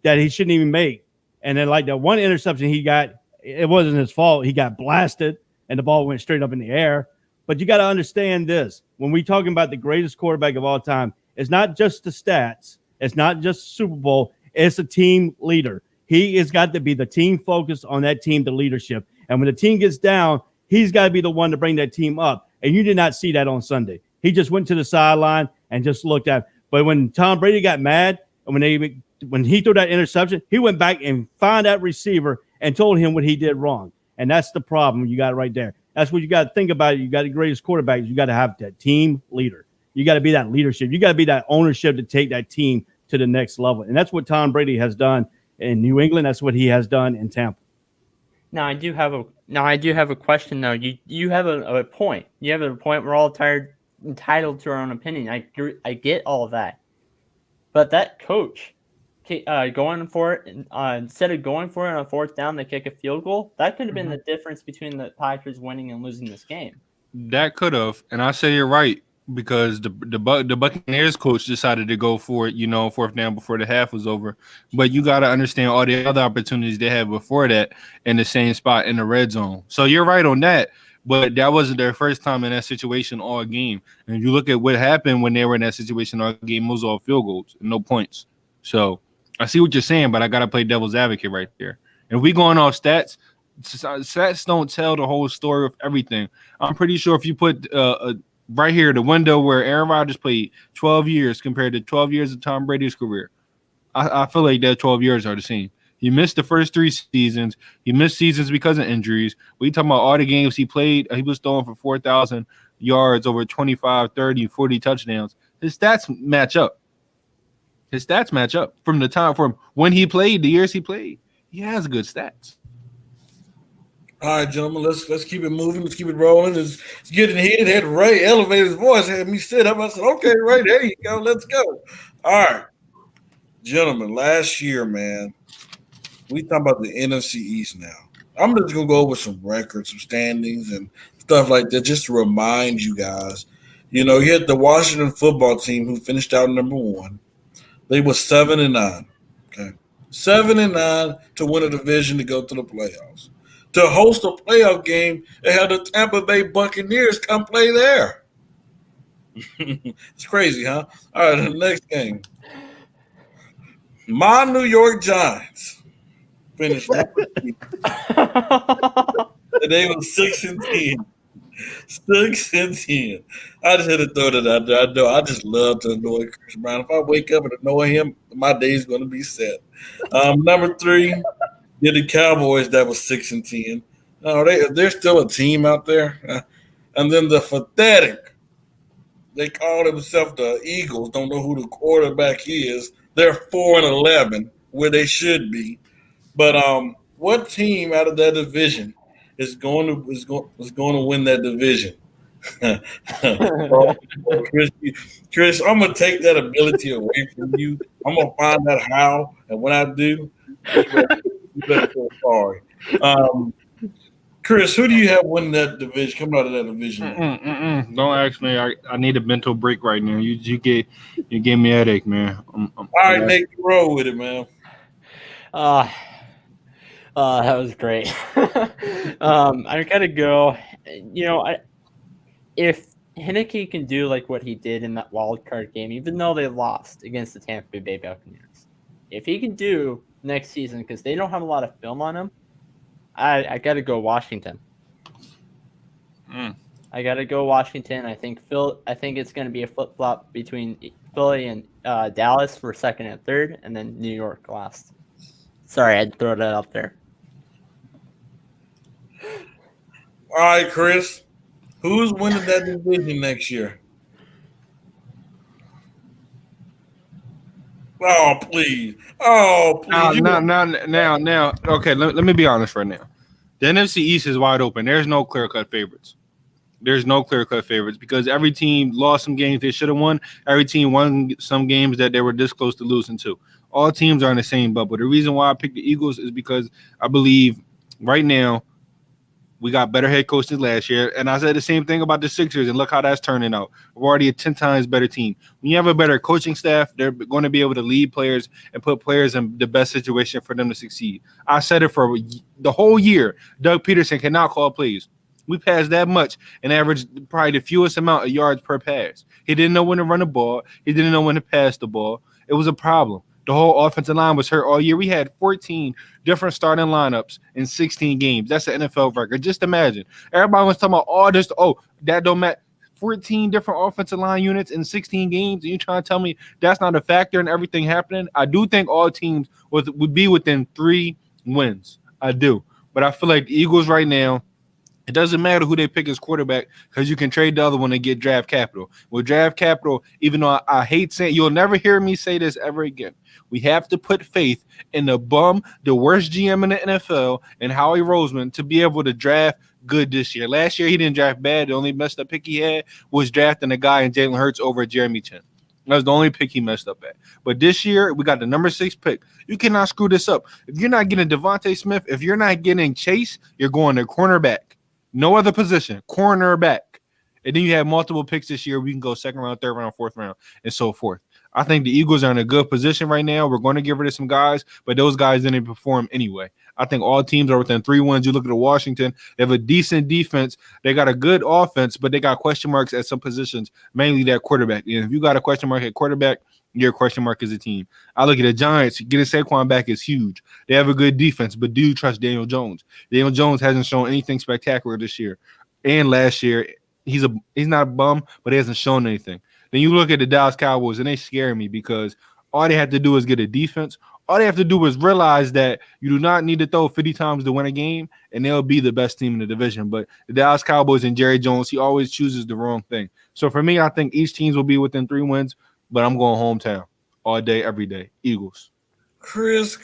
that he shouldn't even make. And then like that one interception he got, it wasn't his fault. He got blasted, and the ball went straight up in the air. But you got to understand this. When we're talking about the greatest quarterback of all time, it's not just the stats. It's not just Super Bowl. It's a team leader. He has got to be the team focused on that team, the leadership. And when the team gets down, he's got to be the one to bring that team up. And you did not see that on Sunday. He just went to the sideline and just looked at it. But when Tom Brady got mad, and when he threw that interception, he went back and found that receiver and told him what he did wrong. And that's the problem you got right there. That's what you got to think about. You got the greatest quarterback. You got to have that team leader. You got to be that leadership. You got to be that ownership to take that team to the next level. And that's what Tom Brady has done in New England. That's what he has done in Tampa. Now I do have a question though. You have a point. You have a point. We're all entitled to our own opinion. I get all of that. But that coach going for it instead of going for it on 4th down to kick a field goal, that could have been the difference between the Packers winning and losing this game. That could have, and I say you're right because the Buccaneers coach decided to go for it, 4th down before the half was over. But you got to understand all the other opportunities they had before that in the same spot in the red zone. So you're right on that. But that wasn't their first time in that situation all game. And if you look at what happened when they were in that situation all game, it was all field goals and no points. So I see what you're saying, but I got to play devil's advocate right there. And if we going off stats don't tell the whole story of everything. I'm pretty sure if you put right here the window where Aaron Rodgers played 12 years compared to 12 years of Tom Brady's career, I feel like that 12 years are the same. He missed the first 3 seasons. He missed seasons because of injuries. We talking about all the games he played. He was throwing for 4,000 yards, over 25, 30, 40 touchdowns. His stats match up. His stats match up from the time from when he played, the years he played. He has good stats. All right, gentlemen, let's keep it moving. Let's keep it rolling. It's getting heated. Had Ray elevate his voice, had me sit up. I said, "Okay, Ray, there you go. Let's go." All right, gentlemen. Last year, man, we talking about the NFC East now. I'm just gonna go over some records, some standings, and stuff like that, just to remind you guys. You know, you had the Washington football team who finished out number 1. They were 7-9. Okay, 7-9 to win a division to go to the playoffs. To host a playoff game, they had the Tampa Bay Buccaneers come play there. It's crazy, huh? All right, the next game. My New York Giants finished number 3. They were 6-10. 6-10. I just had to throw that out there. I know I just love to annoy Chris Brown. If I wake up and annoy him, my day's going to be set. Number 3. Yeah, the Cowboys that was 6-10. No, they're still a team out there. And then the pathetic, they call themselves the Eagles. Don't know who the quarterback is. They're 4-11, where they should be. But what team out of that division is going to win that division? Chris, I'm gonna take that ability away from you. I'm gonna find out how, and when I do, you better feel sorry. Chris, who do you have winning that division? Coming out of that division? Don't ask me. I need a mental break right now. You gave me a headache, man. All right, Nate, you roll with it, man. That was great. I gotta go. You know, if Heineke can do like what he did in that wild card game, even though they lost against the Tampa Bay Buccaneers, if he can do next season, because they don't have a lot of film on him, I gotta go Washington. I gotta go Washington. I think it's gonna be a flip flop between Philly and Dallas for second and third, and then New York last. Sorry, I'd throw that out there. All right, Chris, who's winning that division next year? Oh, please. Oh, please. Now. Okay, let me be honest right now. The NFC East is wide open. There's no clear-cut favorites. There's no clear-cut favorites because every team lost some games they should have won. Every team won some games that they were this close to losing to. All teams are in the same bubble. The reason why I picked the Eagles is because I believe right now we got better head coaches last year. And I said the same thing about the Sixers, and look how that's turning out. We're already a 10 times better team. When you have a better coaching staff, they're going to be able to lead players and put players in the best situation for them to succeed. I said it for the whole year. Doug Peterson cannot call plays. We passed that much and averaged probably the fewest amount of yards per pass. He didn't know when to run the ball. He didn't know when to pass the ball. It was a problem. The whole offensive line was hurt all year. We had 14 different starting lineups in 16 games. That's an NFL record. Just imagine. Everybody was talking about all this. Oh, that don't matter. 14 different offensive line units in 16 games. And you trying to tell me that's not a factor in everything happening? I do think all teams would be within 3 wins. I do. But I feel like the Eagles right now, it doesn't matter who they pick as quarterback because you can trade the other one and get draft capital. With draft capital, even though I hate saying, you'll never hear me say this ever again. We have to put faith in the worst GM in the NFL, and Howie Roseman to be able to draft good this year. Last year, he didn't draft bad. The only messed up pick he had was drafting a guy in Jalen Hurts over Jeremy Chin. That was the only pick he messed up at. But this year, we got the number 6 pick. You cannot screw this up. If you're not getting Devontae Smith, if you're not getting Chase, you're going to cornerback. No other position, cornerback. And then you have multiple picks this year. We can go second round, third round, fourth round, and so forth. I think the Eagles are in a good position right now. We're going to get rid of some guys, but those guys didn't perform anyway. I think all teams are within 3 wins. You look at Washington, they have a decent defense. They got a good offense, but they got question marks at some positions, mainly that quarterback. And if you got a question mark at quarterback, your question mark is a team. I look at the Giants. Getting Saquon back is huge. They have a good defense, but do you trust Daniel Jones? Daniel Jones hasn't shown anything spectacular this year. And last year, he's not a bum, but he hasn't shown anything. Then you look at the Dallas Cowboys, and they scare me because all they have to do is get a defense. All they have to do is realize that you do not need to throw 50 times to win a game, and they'll be the best team in the division. But the Dallas Cowboys and Jerry Jones, he always chooses the wrong thing. So for me, I think each team will be within 3 wins, but I'm going hometown. all day, every day. Eagles. Chris.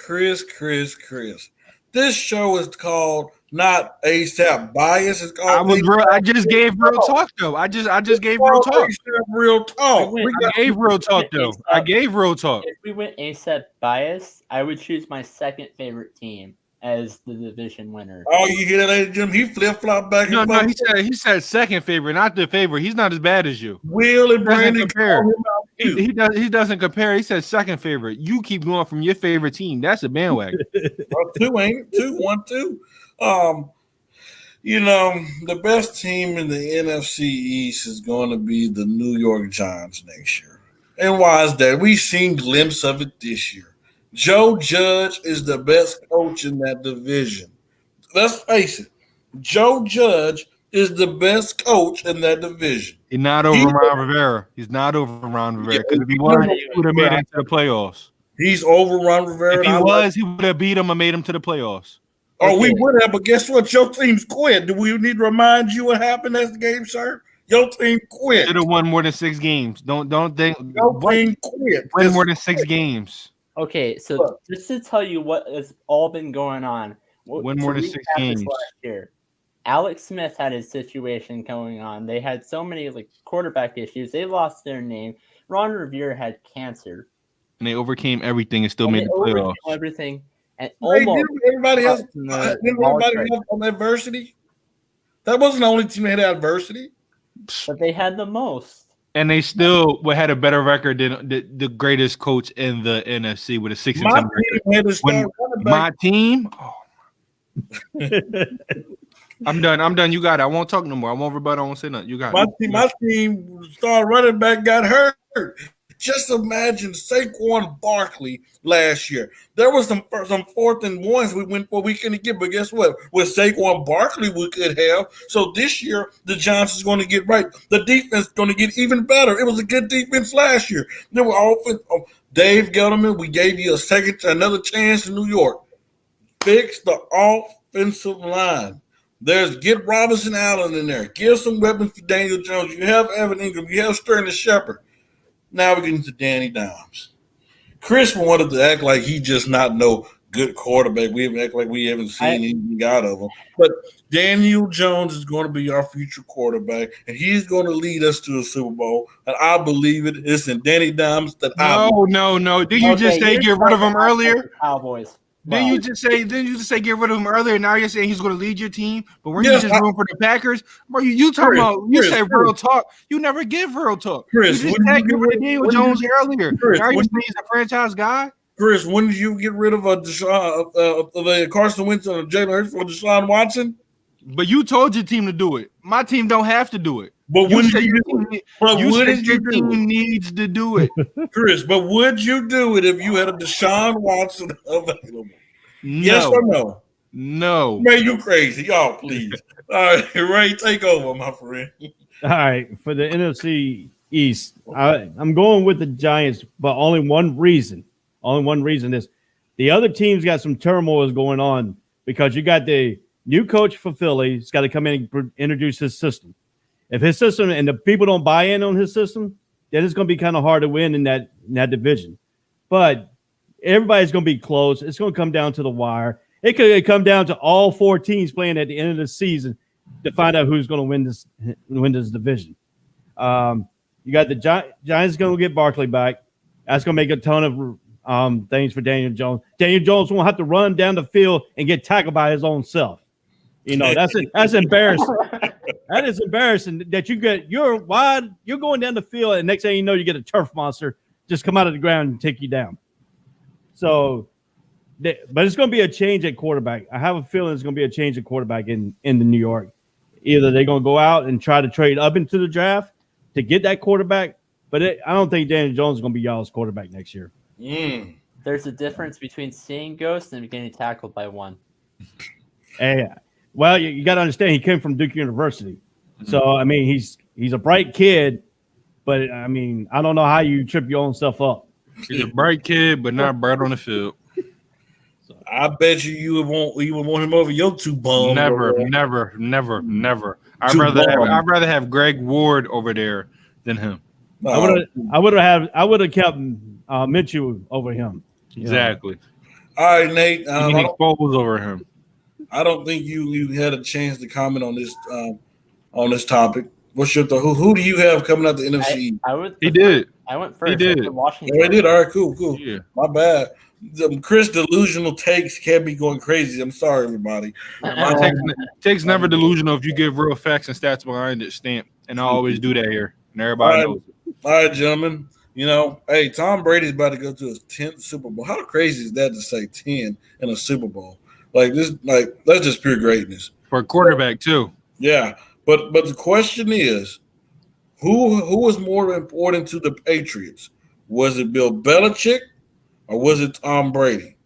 This show is called not ASAP Bias. It's called I just gave real talk though. I just gave real talk. Real talk. I gave real talk though. I gave real talk. If we went ASAP bias, I would choose my second favorite team as the division winner. Oh, you hear that, ladies and gentlemen? He flip-flopped back No, and no, forth. he said second favorite, not the favorite. He's not as bad as you. Will and Doesn't Brandon compare. call him out too. He doesn't compare. He said second favorite. You keep going from your favorite team. That's a bandwagon. Well, 2 ain't it? 1-2. The best team in the NFC East is going to be the New York Giants next year. And why is that? We've seen glimpses of it this year. Joe Judge is the best coach in that division. Let's face it. Joe Judge is the best coach in that division. He's not over Ron Rivera. He's not over Ron Rivera. Because if he was, he would have made it to the playoffs. He's over Ron Rivera. He would have beat him and made him to the playoffs. Oh, we would have, but guess what? Your team's quit. Do we need to remind you what happened in the game, sir? Your team quit. Should have won more than 6 games. Don't think. Your team quit. Win more than 6 games. Okay, so just to tell you what has all been going on. Win more than 6 games. Last year, Alex Smith had his situation going on. They had so many quarterback issues. They lost their name. Ron Rivera had cancer. And they overcame everything and still made the playoffs. Everything. And Didn't everybody else have adversity? That wasn't the only team that had adversity. But they had the most. And they still had a better record than the greatest coach in the NFC with a 6-10 record. My team, I'm done. You got it. I won't talk no more. I won't rebut. I won't say nothing. You got it. My team star running back got hurt. Just imagine Saquon Barkley last year. There was some 4th and 1s we went for we couldn't get, but guess what? With Saquon Barkley we could have. So this year the Giants is going to get right. The defense is going to get even better. It was a good defense last year. They were offense. Dave Gettleman, we gave you another chance in New York. Fix the offensive line. Get Robinson Allen in there. Give some weapons for Daniel Jones. You have Evan Ingram. You have Sterling Shepard. Now we're getting to Danny Dimes. Chris wanted to act like he just not no good quarterback. We haven't act like we haven't seen anything out of him. But Daniel Jones is going to be our future quarterback, and he's going to lead us to a Super Bowl. And I believe it. It's in Danny Dimes that No. Did you just say get rid of him earlier? Cowboys. Didn't you just say get rid of him earlier? Now you're saying he's going to lead your team, but weren't you just rooting for the Packers? Bro, you talking about? You say real talk. You never give real talk. Chris, you just said get rid of Daniel Jones earlier. Now you're saying he's a franchise guy. Chris, when did you get rid of Carson Wentz and Jalen Hurts for Deshaun Watson? But you told your team to do it. My team don't have to do it. But your team needs to do it, Chris. But would you do it if you had a Deshaun Watson available? No. Yes or no? No. Man, you crazy, y'all. Please, all right, Ray, take over, my friend. All right, for the NFC East, I'm going with the Giants, but only one reason. Only one reason is the other teams got some turmoil going on because you got the new coach for Philly. He's got to come in and introduce his system. If his system and the people don't buy in on his system, then it's going to be kind of hard to win in that division. But everybody's going to be close. It's going to come down to the wire. It could come down to all 4 teams playing at the end of the season to find out who's going to win this division. You got the Giants going to get Barkley back. That's going to make a ton of things for Daniel Jones. Daniel Jones won't have to run down the field and get tackled by his own self. That's embarrassing. That is embarrassing that you're wide, you're going down the field, and next thing you know, you get a turf monster just come out of the ground and take you down. So, but it's going to be a change at quarterback. I have a feeling it's going to be a change at quarterback in the New York. Either they're going to go out and try to trade up into the draft to get that quarterback, but I don't think Daniel Jones is going to be y'all's quarterback next year. There's a difference between seeing ghosts and getting tackled by one. Hey, well, you got to understand he came from Duke University. So, I mean, he's a bright kid, but, I mean, I don't know how you trip your own stuff up. He's a bright kid, but not bright on the field. I bet you would want him over your 2 bums. Never. I'd rather have Greg Ward over there than him. I would have kept Minshew over him. Exactly. All right, Nate. You need Foles over him. I don't think you had a chance to comment on this topic. What's your thought? Who do you have coming out the NFC? He did. I went first. He did. Washington. Oh, he did. All right, cool. Yeah. My bad. Chris delusional takes can't be going crazy. I'm sorry, everybody. Takes never delusional if you give real facts and stats behind it. Stamp, and I always do that here, and everybody knows it. All right, gentlemen. Hey, Tom Brady's about to go to his 10th Super Bowl. How crazy is that to say 10 in a Super Bowl? Like this, that's just pure greatness For a quarterback too. Yeah, but the question is, who was more important to the Patriots? Was it Bill Belichick or was it Tom Brady?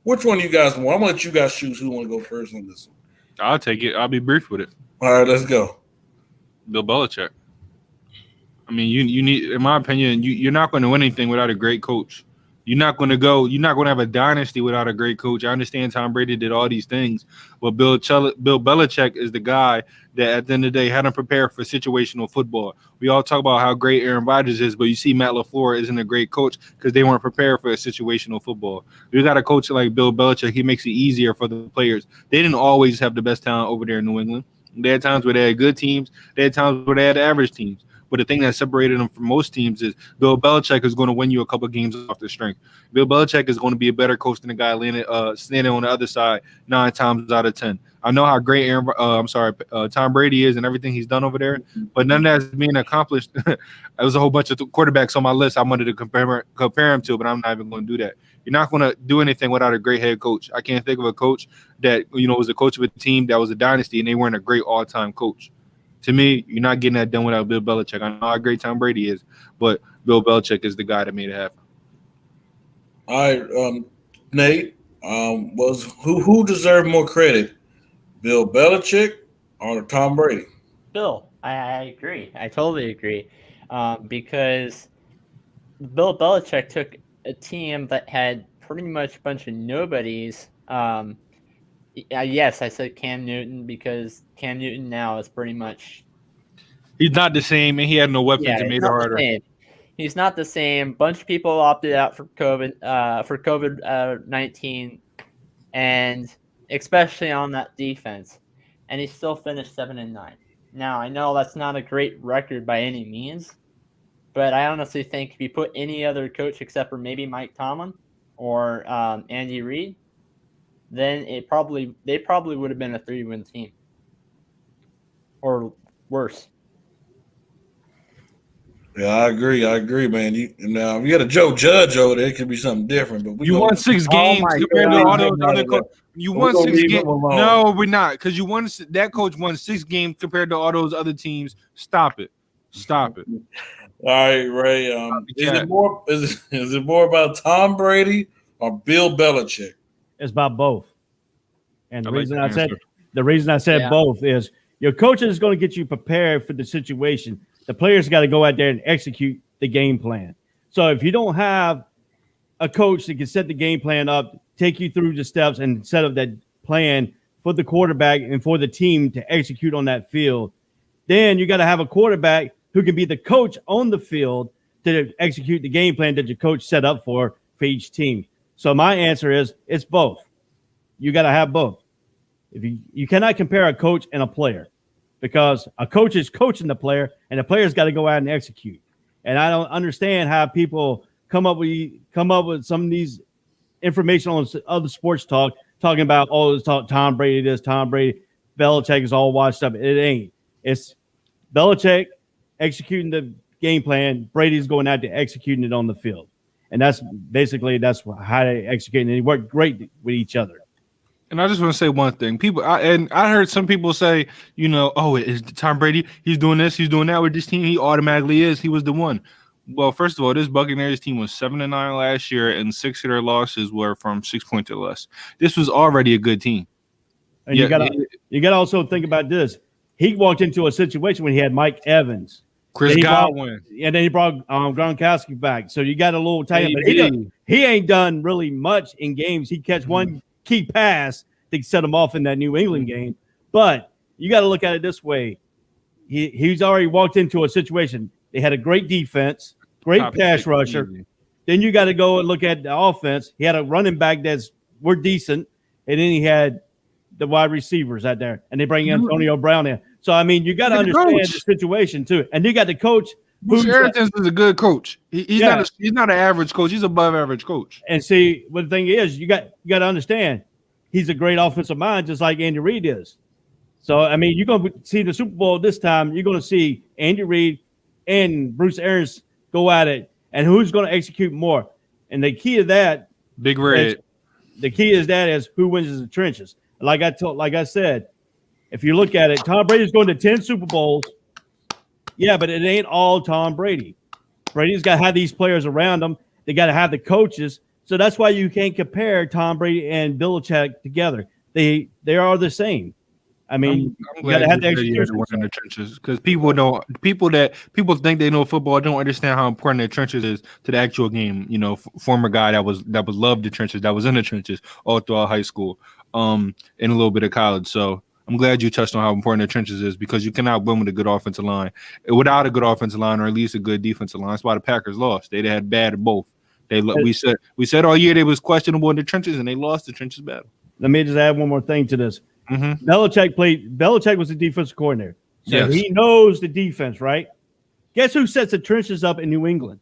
Which one you guys want? I'm gonna let you guys choose who want to go first on this one. I'll take it. I'll be brief with it. All right, let's go. Bill Belichick. I mean, you need, in my opinion, you're not going to win anything without a great coach. You're not going to have a dynasty without a great coach. I understand Tom Brady did all these things, but Bill Belichick is the guy that at the end of the day had him prepared for situational football. We all talk about how great Aaron Rodgers is, but you see Matt LaFleur isn't a great coach because they weren't prepared for a situational football. You got a coach like Bill Belichick, he makes it easier for the players. They didn't always have the best talent over there in New England. They had times where they had good teams. They had times where they had average teams. But the thing that separated them from most teams is Bill Belichick is going to win you a couple of games off the strength. Bill Belichick is going to be a better coach than the guy standing on the other side 9 times out of 10. I know how great Tom Brady is and everything he's done over there, but none of that's being accomplished. There was a whole bunch of quarterbacks on my list I wanted to compare him to, but I'm not even going to do that. You're not going to do anything without a great head coach. I can't think of a coach that was a coach of a team that was a dynasty and they weren't a great all-time coach. To me, you're not getting that done without Bill Belichick. I know how great Tom Brady is, but Bill Belichick is the guy that made it happen. All right, Nate, who deserved more credit, Bill Belichick or Tom Brady? Bill, I agree. I totally agree, because Bill Belichick took a team that had pretty much a bunch of nobodies. Yes, I said Cam Newton because Cam Newton now is pretty much. He's not the same, and he had no weapons and made it harder. He's not the same. Bunch of people opted out for COVID-19, and especially on that defense, and he still finished 7-9. Now I know that's not a great record by any means, but I honestly think if you put any other coach except for maybe Mike Tomlin or Andy Reid, then they probably would have been a 3-win team or worse. Yeah, I agree, man. You got a Joe Judge over there. It could be something different, but you won 6 games compared to all those other coaches. You won 6 games. No, we're not, because that coach won 6 games compared to all those other teams. Stop it. All right, Ray. Is it more about Tom Brady or Bill Belichick? It's about both. And the reason I said both is your coach is going to get you prepared for the situation. The players got to go out there and execute the game plan. So if you don't have a coach that can set the game plan up, take you through the steps and set up that plan for the quarterback and for the team to execute on that field, then you got to have a quarterback who can be the coach on the field to execute the game plan that your coach set up for each team. So my answer is it's both. You got to have both. If you cannot compare a coach and a player, because a coach is coaching the player and the player's got to go out and execute. And I don't understand how people come up with some of these information on other sports talking about Tom Brady this, Tom Brady, Belichick is all washed up. It ain't. It's Belichick executing the game plan. Brady's going out there executing it on the field. And that's how they execute, and they work great with each other. And I just want to say one thing. I heard some people say, is Tom Brady, he's doing this, he's doing that with this team. He automatically is. He was the one. Well, first of all, this Buccaneers team was 7-9 last year, and 6 of their losses were from 6 points or less. This was already a good team. And you gotta also think about this. He walked into a situation when he had Mike Evans, Chris Godwin, and then he brought Gronkowski back. So you got a little tight, but he ain't done really much in games. He catch one key pass to set him off in that New England game. But you got to look at it this way. He's already walked into a situation. They had a great defense, great pass rusher. Then you got to go and look at the offense. He had a running back we're decent, and then he had the wide receivers out there, and they bring Antonio Brown in. So I mean, you got to understand the situation too. And you got the coach. Bruce Arians is a good coach. He's not an average coach. He's above average coach. And see, what the thing is, you got to understand, he's a great offensive mind, just like Andy Reid is. So I mean, you're going to see the Super Bowl this time. You're going to see Andy Reid and Bruce Arians go at it, and who's going to execute more. And the key to that, Big Red. The key is who wins in the trenches. Like I said, if you look at it, Tom Brady's going to 10 Super Bowls. Yeah, but it ain't all Tom Brady. Brady's got to have these players around him. They got to have the coaches. So that's why you can't compare Tom Brady and Belichick together. They are the same. I mean, I'm glad you have the execution in the trenches, because people think they know football don't understand how important the trenches is to the actual game. You know, former guy that was loved the trenches, that was in the trenches all throughout high school, and a little bit of college. So I'm glad you touched on how important the trenches is, because you cannot win with a good offensive line without a good offensive line, or at least a good defensive line. That's why the Packers lost. They had bad at both. We said all year they was questionable in the trenches, and they lost the trenches battle. Let me just add one more thing to this. Mm-hmm. Belichick was the defensive coordinator. So he knows the defense, right? Guess who sets the trenches up in New England?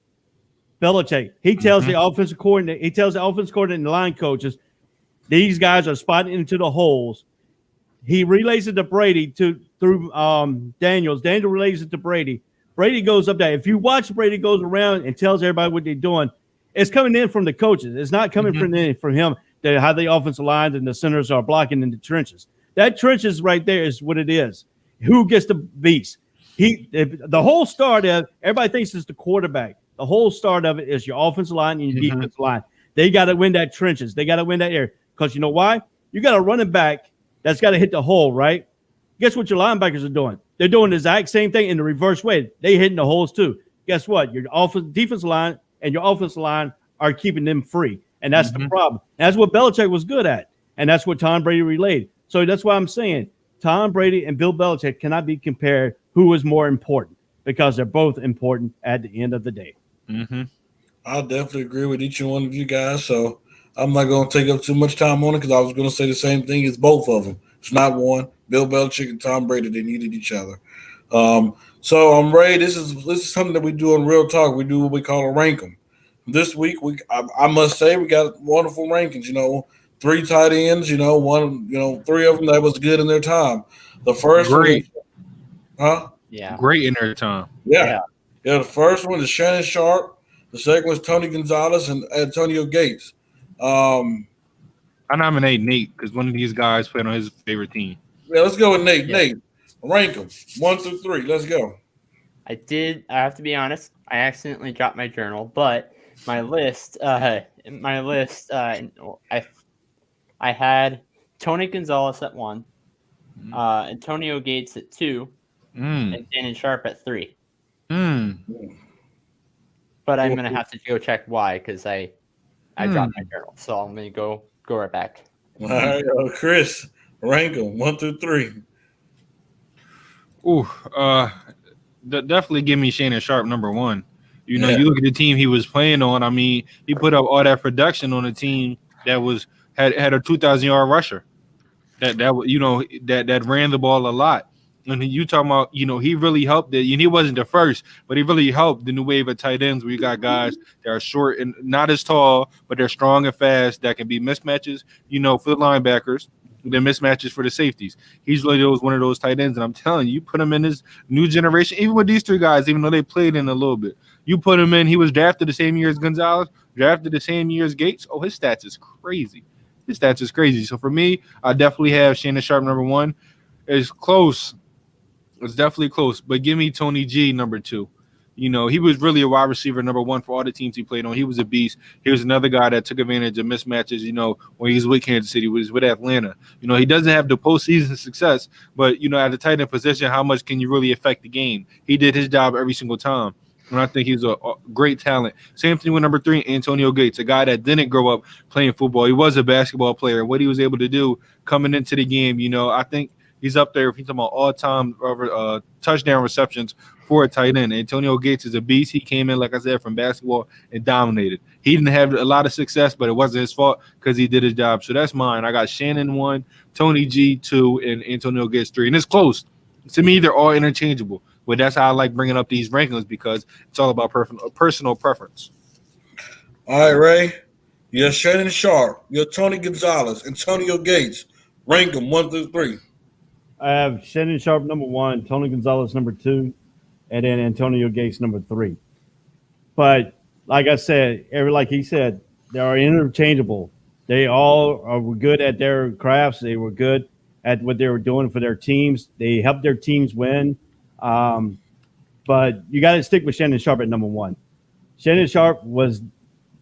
Belichick. He tells the offensive coordinator, and the line coaches, these guys are spotting into the holes. He relays it to Brady through Daniels. Daniel relays it to Brady. Brady goes up there. If you watch, Brady goes around and tells everybody what they're doing. It's coming in from the coaches. It's not coming from him. How the offensive lines and the centers are blocking in the trenches. That trenches right there is what it is. Who gets the beats? The whole start of everybody thinks it's the quarterback. The whole start of it is your offensive line and your defensive line. They got to win that trenches. They got to win that area, because you know why? You got a running back that's got to hit the hole, right? Guess what your linebackers are doing? They're doing the exact same thing in the reverse way. They hitting the holes too. Guess what? Your defensive line and your offensive line are keeping them free. And that's the problem. And that's what Belichick was good at. And that's what Tom Brady relayed. So that's why I'm saying Tom Brady and Bill Belichick cannot be compared who is more important, because they're both important at the end of the day. Mm-hmm. I definitely agree with each one of you guys. So I'm not going to take up too much time on it, because I was going to say the same thing as both of them. It's not one. Bill Belichick and Tom Brady, they needed each other. So Ray, this is something that we do in Real Talk. We do what we call a rank 'em. This week, I must say we got wonderful rankings. 3 tight ends. 3 of them that was good in their time. The first great, one, Yeah, great in their time. Yeah. The first one is Shannon Sharp. The second one is Tony Gonzalez and Antonio Gates. I nominate Nate, because one of these guys played on his favorite team. Yeah, let's go with Nate. Yeah. Nate, rank them 1 through 3. Let's go. I have to be honest. I accidentally dropped my journal, but my list. I had Tony Gonzalez at 1, Antonio Gates at 2, and Shannon Sharp at 3. But I'm gonna have to go check why, because I dropped my journal, so I'm gonna go right back. All right, Chris, rank them 1 through 3. Ooh, definitely give me Shannon Sharp number 1. You look at the team he was playing on. I mean, he put up all that production on a team that had a 2,000-yard rusher. That ran the ball a lot. And you talking about, he really helped it. He wasn't the first, but he really helped the new wave of tight ends, where you got guys that are short and not as tall, but they're strong and fast, that can be mismatches, for the linebackers, then mismatches for the safeties. He's really one of those tight ends, and I'm telling you, put him in this new generation, even with these 3 guys, even though they played in a little bit. You put him in, he was drafted the same year as Gonzalez, drafted the same year as Gates. Oh, his stats is crazy. So for me, I definitely have Shannon Sharp number 1. It's close. It's definitely close, but give me Tony G number 2. He was really a wide receiver number 1 for all the teams he played on. He was a beast. He was another guy that took advantage of mismatches, when he was with Kansas City, was with Atlanta. He doesn't have the postseason success, but, at the tight end position, how much can you really affect the game? He did his job every single time. And I think he's a great talent. Same thing with number 3, Antonio Gates, a guy that didn't grow up playing football. He was a basketball player. What he was able to do coming into the game, I think He's up there. He's talking about all-time touchdown receptions for a tight end. Antonio Gates is a beast. He came in, like I said, from basketball and dominated. He didn't have a lot of success, but it wasn't his fault because he did his job. So that's mine. I got Shannon 1, Tony G 2, and Antonio Gates 3. And it's close. To me, they're all interchangeable. But that's how I like bringing up these rankings because it's all about personal preference. All right, Ray. You're Shannon Sharp. You're Tony Gonzalez. Antonio Gates. Rank them 1 through 3. I have Shannon Sharp number 1, Tony Gonzalez number 2, and then Antonio Gates number 3. But like I said, like he said, they are interchangeable. They all were good at their crafts. They were good at what they were doing for their teams. They helped their teams win. But you got to stick with Shannon Sharp at number 1. Shannon Sharp was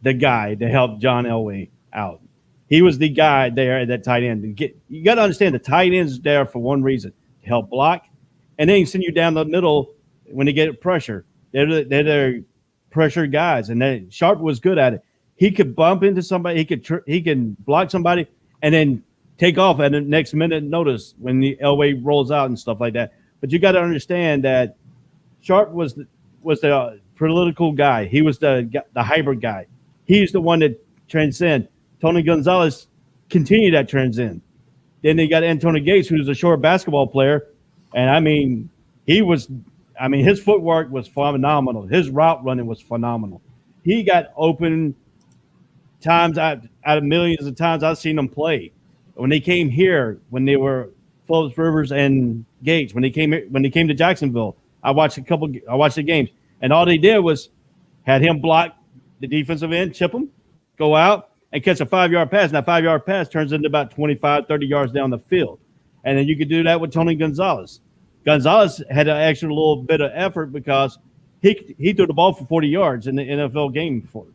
the guy to help John Elway out. He was the guy there at that tight end. You got to understand the tight end's there for one reason, to help block, and then send you down the middle when they get pressure. They're the pressure guys, and then Sharp was good at it. He could bump into somebody. He can block somebody and then take off at the next minute notice when the Elway rolls out and stuff like that. But you got to understand that Sharp was the political guy. He was the hybrid guy. He's the one that transcend. Tony Gonzalez continued that transcend. Then they got Antonio Gates, who's a short basketball player, and his footwork was phenomenal. His route running was phenomenal. He got open times out of millions of times I've seen him play. When they came here, when they were Phillips Rivers and Gates, when they came to Jacksonville, I watched the games, and all they did was had him block the defensive end, chip him, go out, and catch a 5-yard pass. And that 5-yard pass turns into about 25, 30 yards down the field. And then you could do that with Tony Gonzalez. Gonzalez had an extra little bit of effort because he threw the ball for 40 yards in the NFL game before,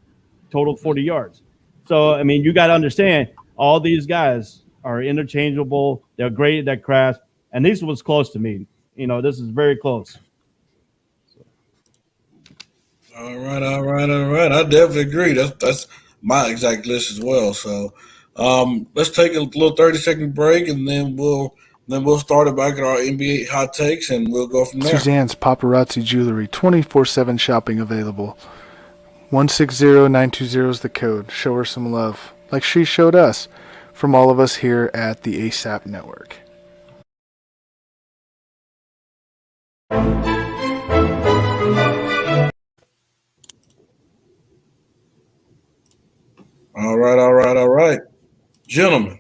total 40 yards. So, I mean, you got to understand all these guys are interchangeable. They're great at their craft. And this was close to me. This is very close. All right. I definitely agree. That's my exact list as well. So let's take a little 30-second break, and then we'll start it back at our NBA hot takes, and we'll go from there. Suzanne's Paparazzi Jewelry, 24/7 shopping available. 160920 is the code. Show her some love, like she showed us, from all of us here at the ASAP Network. All right. Gentlemen,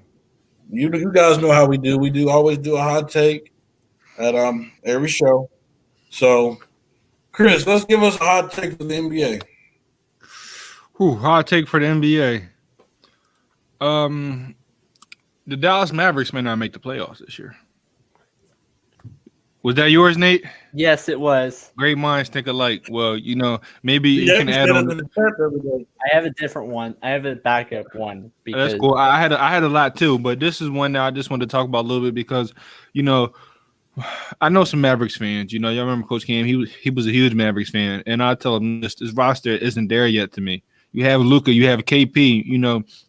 you guys know how we do. We always do a hot take at every show. So, Chris, let's give us a hot take for the NBA. Hot take for the NBA. The Dallas Mavericks may not make the playoffs this year. Was that yours, Nate? Yes, it was. Great minds think alike. Well, maybe you can add on. I have a different one. I have a backup one. That's cool. I had a lot too, but this is one that I just wanted to talk about a little bit because, I know some Mavericks fans. Y'all remember Coach Cam? He was a huge Mavericks fan, and I tell him this roster isn't there yet to me. You have Luka, you have KP,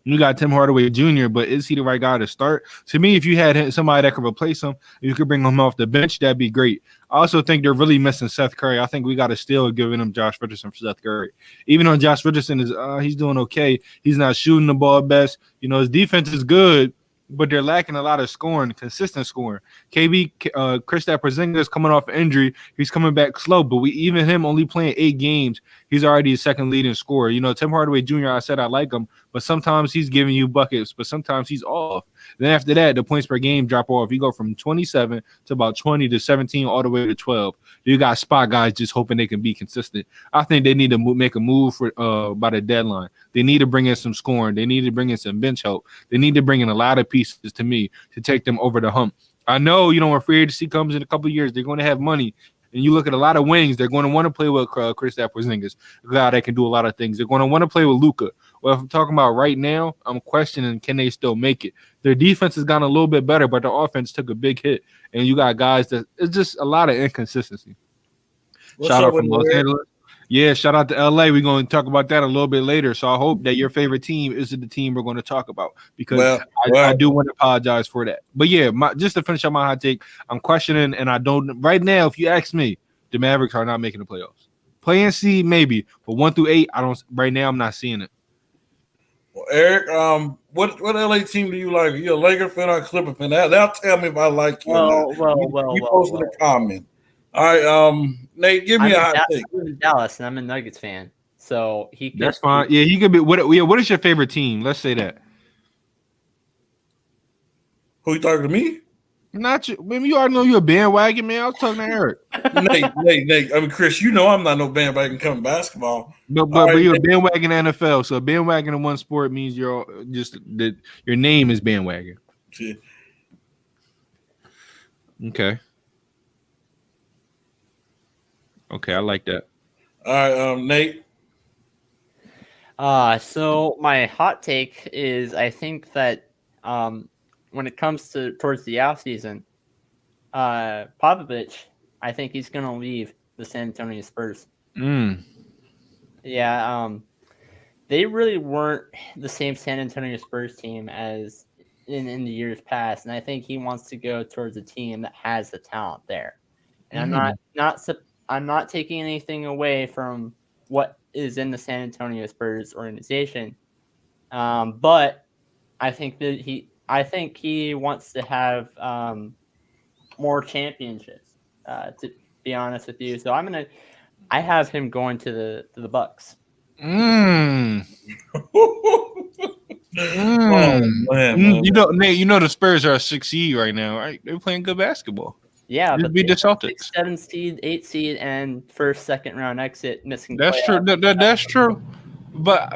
you got Tim Hardaway Jr., but is he the right guy to start? To me, if you had somebody that could replace him, you could bring him off the bench, that'd be great. I also think they're really missing Seth Curry. I think we got to still giving him Josh Richardson for Seth Curry. Even though Josh Richardson is he's doing okay, he's not shooting the ball best. His defense is good, but they're lacking a lot of scoring, consistent scoring. Kristaps Porzingis coming off injury, he's coming back slow, but even him only playing 8 games, he's already a second leading scorer. Tim Hardaway Jr., I said I like him, but sometimes he's giving you buckets, but sometimes he's off. Then after that, the points per game drop off. You go from 27 to about 20 to 17 all the way to 12. You got spot guys just hoping they can be consistent. I think they need to make a move by the deadline. They need to bring in some scoring. They need to bring in some bench help. They need to bring in a lot of pieces to me to take them over the hump. I know, when free agency comes in a couple of years, they're going to have money. And you look at a lot of wings, they're going to want to play with Kristaps Porzingis, a guy that can do a lot of things. They're going to want to play with Luka. Well, if I'm talking about right now, I'm questioning, can they still make it? Their defense has gotten a little bit better, but their offense took a big hit. And you got guys that – it's just a lot of inconsistency. Shout out from Los Angeles. Yeah, shout out to LA. We're going to talk about that a little bit later. So I hope that your favorite team isn't the team we're going to talk about because I do want to apologize for that. But yeah, just to finish up my hot take, I'm questioning, and I don't right now. If you ask me, the Mavericks are not making the playoffs. Play-in seed maybe, but 1 through 8, I don't. Right now, I'm not seeing it. Well, Eric, what LA team do you like? Are you a Laker fan or a Clipper fan? That'll tell me if I like you or not. You posted a comment. All right, Nate, give me a hot take. I'm in Dallas, and I'm a Nuggets fan, so that's fine. Yeah, he could be. What is your favorite team? Let's say that. Who you talking to me? Not you. I mean, you already know you're a bandwagon, man. I was talking to Eric. Nate. I mean, Chris, you know I'm not no bandwagon coming basketball. But you're a bandwagon NFL. So a bandwagon in one sport means you're just that your name is bandwagon. Yeah. Okay, I like that. All right, Nate. So my hot take is I think that when it comes towards the offseason, Popovich, I think he's going to leave the San Antonio Spurs. Yeah, they really weren't the same San Antonio Spurs team as in the years past, and I think he wants to go towards a team that has the talent there. And I'm not taking anything away from what is in the San Antonio Spurs organization, but I think that he wants to have more championships. To be honest with you, so I have him going to the Bucks. Oh, man. You know, Nate. You know the Spurs are a 6 seed right now, right? They're playing good basketball. Yeah, but beat the Celtics. 6, 7 seed, 8 seed, and first, second round exit missing. That's true. That's true. But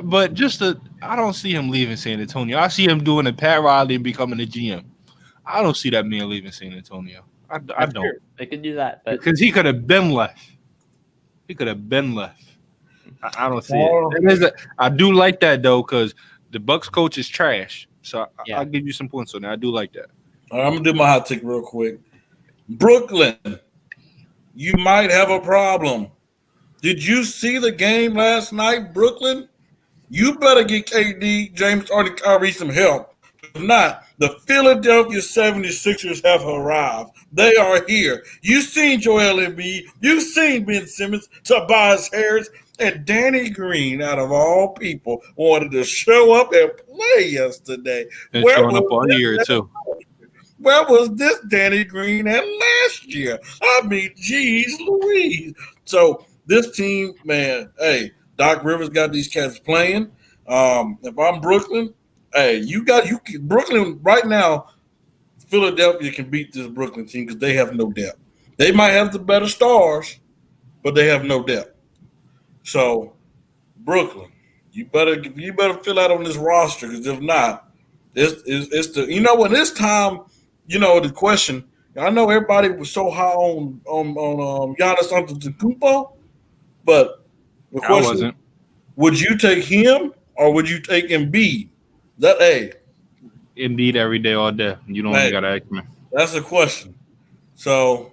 I don't see him leaving San Antonio. I see him doing a Pat Riley and becoming a GM. I don't see that man leaving San Antonio. I don't. Sure. They could do that, but because he could have been left. I don't see it. I do like that though, because the Bucks coach is trash. So I'll give you some points on that. I do like that. All right, I'm gonna do my hot take real quick. Brooklyn, you might have a problem. Did you see the game last night, Brooklyn? You better get KD, James Harden, Kyrie some help. If not, the Philadelphia 76ers have arrived. They are here. You've seen Joel Embiid. You've seen Ben Simmons, Tobias Harris, and Danny Green, out of all people, wanted to show up and play yesterday. And showing up all year, too. Where was this Danny Green at last year? I mean, geez Louise. So this team, man, hey, Doc Rivers got these cats playing. If I'm Brooklyn, hey, Brooklyn right now, Philadelphia can beat this Brooklyn team because they have no depth. They might have the better stars, but they have no depth. So, Brooklyn, you better fill out on this roster, because if not, it's the when this time, the question. I know everybody was so high on Giannis Antetokounmpo, but the question, I wasn't. Would you take him or would you take Embiid? Embiid every day, all day. You don't even gotta ask me. That's the question. So,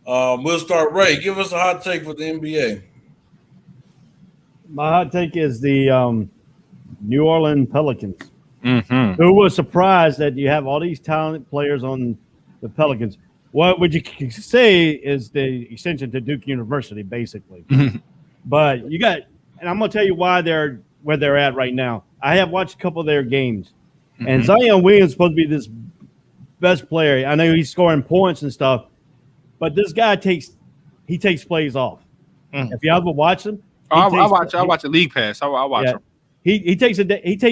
we'll start. Ray, give us a hot take for the NBA. My hot take is the New Orleans Pelicans. Mm-hmm. Who was surprised that you have all these talented players on the Pelicans? What would you say is the extension to Duke University, basically? But you got, and I'm going to tell you why they're where they're at right now. I have watched a couple of their games, and Zion Williams is supposed to be this best player. I know he's scoring points and stuff, but this guy takes plays off. If you ever watch him, I watch a League Pass. I watch him. He takes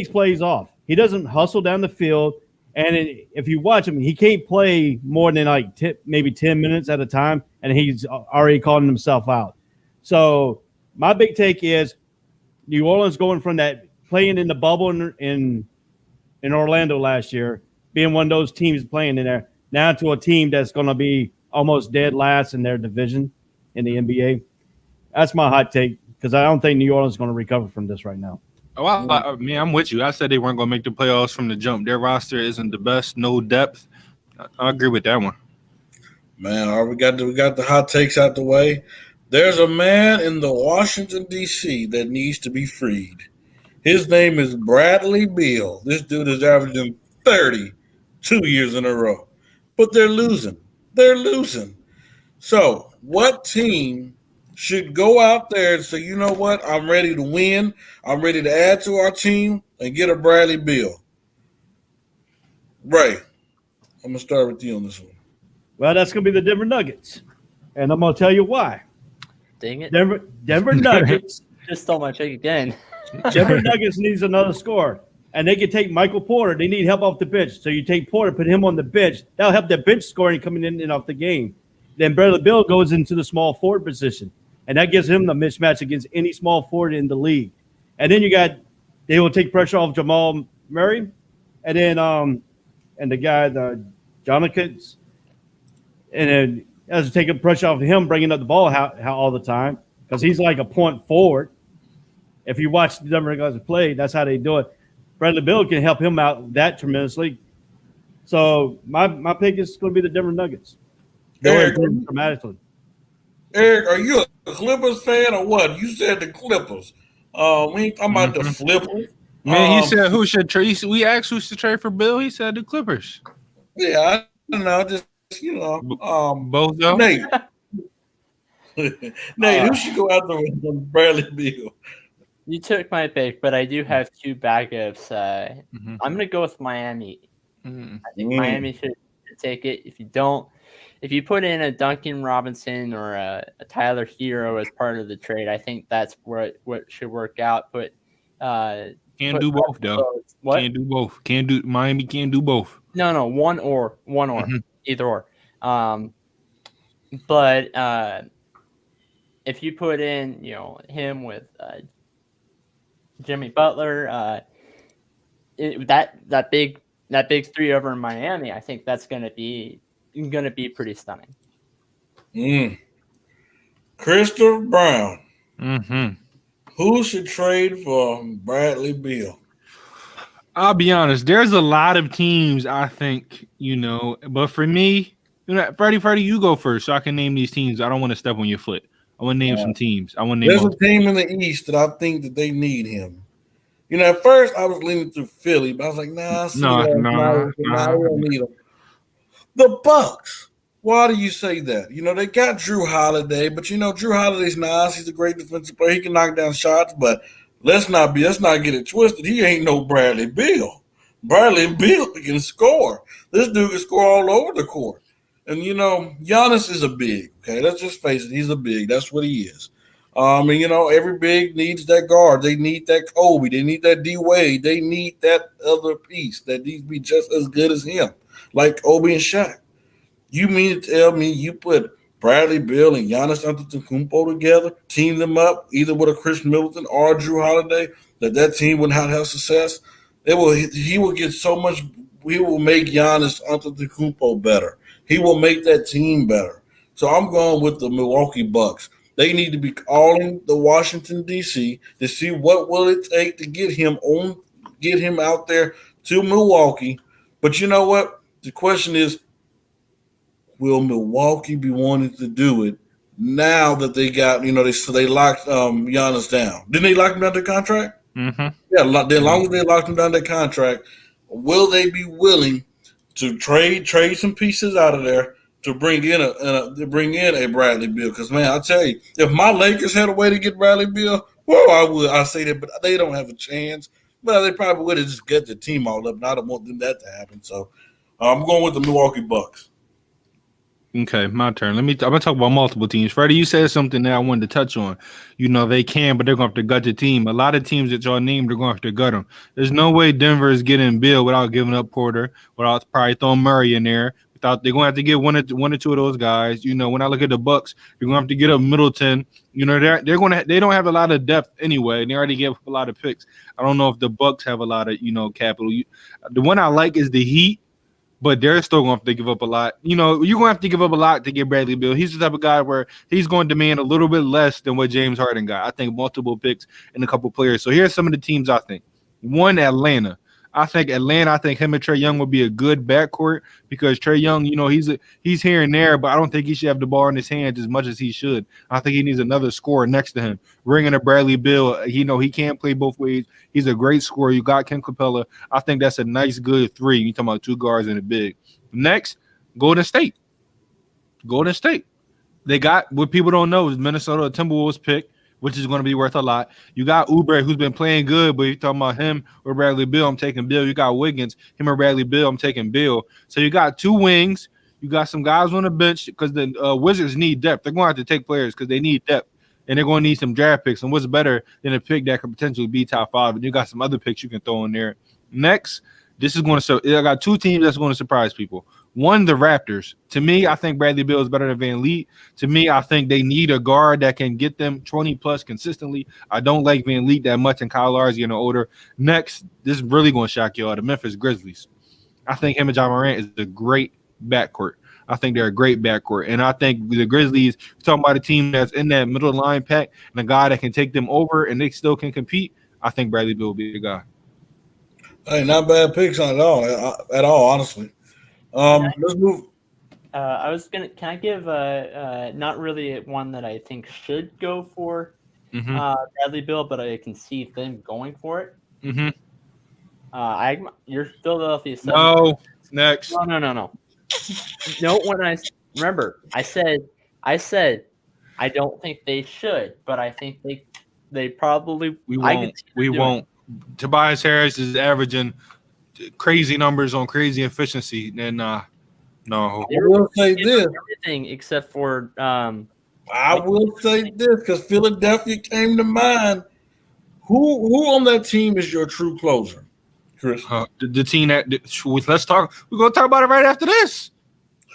plays off. He doesn't hustle down the field, and if you watch him, he can't play more than maybe 10 minutes at a time, and he's already calling himself out. So my big take is New Orleans going from that playing in the bubble in Orlando last year, being one of those teams playing in there, now to a team that's going to be almost dead last in their division in the NBA. That's my hot take, because I don't think New Orleans is going to recover from this right now. Oh, I'm with you. I said they weren't going to make the playoffs from the jump. Their roster isn't the best, no depth. I agree with that one. Man, all right, we got the hot takes out the way. There's a man in the Washington, D.C. that needs to be freed. His name is Bradley Beal. This dude is averaging 30 2 years in a row. But they're losing. They're losing. So, what team should go out there and say, you know what, I'm ready to win. I'm ready to add to our team and get a Bradley Beal? Ray, I'm going to start with you on this one. Well, that's going to be the Denver Nuggets. And I'm going to tell you why. Dang it. Denver Nuggets. Just stole my pick again. Denver Nuggets needs another scorer. And they can take Michael Porter. They need help off the bench. So you take Porter, put him on the bench. That'll help their bench scoring coming in and off the game. Then Bradley Beal goes into the small forward position. And that gives him the mismatch against any small forward in the league. And then they will take pressure off Jamal Murray. And then and the guy, the Jonikits. And then as taking pressure off of him, bringing up the ball how all the time. Because he's like a point forward. If you watch the Denver guys play, that's how they do it. Bradley Beal can help him out that tremendously. So my pick is going to be the Denver Nuggets. Eric, Dramatically. Eric, are you a Clippers fan or what? You said the Clippers. We ain't talking about the Flippers. Man, he said who should trade. We asked who should trade for Bill. He said the Clippers. Yeah, I don't know. Just Both though. Nate. Nate, who should go out there with Bradley Beal? You took my pick, but I do have two backups. I'm going to go with Miami. I think Miami should take it. If you put in a Duncan Robinson or a Tyler Hero as part of the trade, I think that's what should work out. But can't do both though. What? Can't do both. Miami can't do both. No, one or either or. But if you put in, him with Jimmy Butler, that big three over in Miami, I think that's gonna be pretty stunning. Christopher Brown. Mm-hmm. Who should trade for Bradley Beal? I'll be honest. There's a lot of teams I think, but for me, Freddie, you go first so I can name these teams. I don't want to step on your foot. I want to name some teams. There's a team in the East that I think that they need him. At first I was leaning through Philly, but I was like, nah, I don't need him. The Bucks. Why do you say that? They got Drew Holiday, but Drew Holiday's nice. He's a great defensive player. He can knock down shots, but let's not get it twisted. He ain't no Bradley Beal. Bradley Beal can score. This dude can score all over the court. And, Giannis is a big, okay? Let's just face it. He's a big. That's what he is. And, every big needs that guard. They need that Kobe. They need that D-Wade. They need that other piece that needs to be just as good as him, like Kobe and Shaq. You mean to tell me you put Bradley Beal and Giannis Antetokounmpo together, team them up, either with a Chris Middleton or Drew Holiday, that team would not have success? He will get so much – he will make Giannis Antetokounmpo better. He will make that team better. So I'm going with the Milwaukee Bucks. They need to be calling the Washington, D.C. to see what will it take to get him out there to Milwaukee. But you know what? The question is, will Milwaukee be wanting to do it now that they got, they locked Giannis down? Didn't they lock him down to contract? Mm-hmm. Yeah, as long as they locked him down to contract, will they be willing to trade some pieces out of there to bring in a Bradley Beal? Because, man, I tell you, if my Lakers had a way to get Bradley Beal, well, I would. I say that, but they don't have a chance. But they probably would have just get the team all up, and I don't want that to happen. So I'm going with the Milwaukee Bucks. Okay, my turn. I'm gonna talk about multiple teams. Freddie, you said something that I wanted to touch on. They can, but they're going to have to gut the team. A lot of teams that y'all named are going to have to gut them. There's no way Denver is getting Bill without giving up Porter, without probably throwing Murray in there. They're going to have to get one or two of those guys. When I look at the Bucks, you're going to have to get up Middleton. They don't have a lot of depth anyway. They already gave up a lot of picks. I don't know if the Bucks have a lot of capital. The one I like is the Heat. But they're still going to have to give up a lot. You're going to have to give up a lot to get Bradley Beal. He's the type of guy where he's going to demand a little bit less than what James Harden got. I think multiple picks and a couple players. So here's some of the teams I think. One, Atlanta. I think Atlanta. I think him and Trae Young would be a good backcourt because Trae Young, he's here and there, but I don't think he should have the ball in his hands as much as he should. I think he needs another scorer next to him. Bringing a Bradley Beal, he can't play both ways. He's a great scorer. You got Ken Capella. I think that's a nice, good three. You talking about two guards and a big. Next, Golden State. Golden State. They got what people don't know is Minnesota Timberwolves pick, which is going to be worth a lot. You got Oubre, who's been playing good, but you're talking about him or Bradley Beal, I'm taking Beal. You got Wiggins, him or Bradley Beal, I'm taking Beal. So you got two wings. You got some guys on the bench because the Wizards need depth. They're going to have to take players because they need depth, and they're going to need some draft picks. And what's better than a pick that could potentially be top 5? And you got some other picks you can throw in there. Next, this is going to – I got two teams that's going to surprise people. One, the Raptors. To me, I think Bradley Beal is better than Van Vliet. To me, I think they need a guard that can get them 20-plus consistently. I don't like Van Vliet that much, and Kyle Lowry's getting older. Next, this is really going to shock you all, the Memphis Grizzlies. I think him and John Morant is a great backcourt. I think they're a great backcourt. And I think the Grizzlies, talking about a team that's in that middle line pack and a guy that can take them over and they still can compete, I think Bradley Beal will be the guy. Hey, not bad picks at all, honestly. Let's move. Can I give not really one that I think should go for Bradley Beal, but I can see them going for it. You're Philadelphia. No, next. No. No, when I remember, I said I don't think they should, but I think they probably we won't. Tobias Harris is averaging crazy numbers on crazy efficiency, and no. I will say this. Everything except for I will say this because Philadelphia came to mind. Who on that team is your true closer, Chris? The team that let's talk. We're gonna talk about it right after this.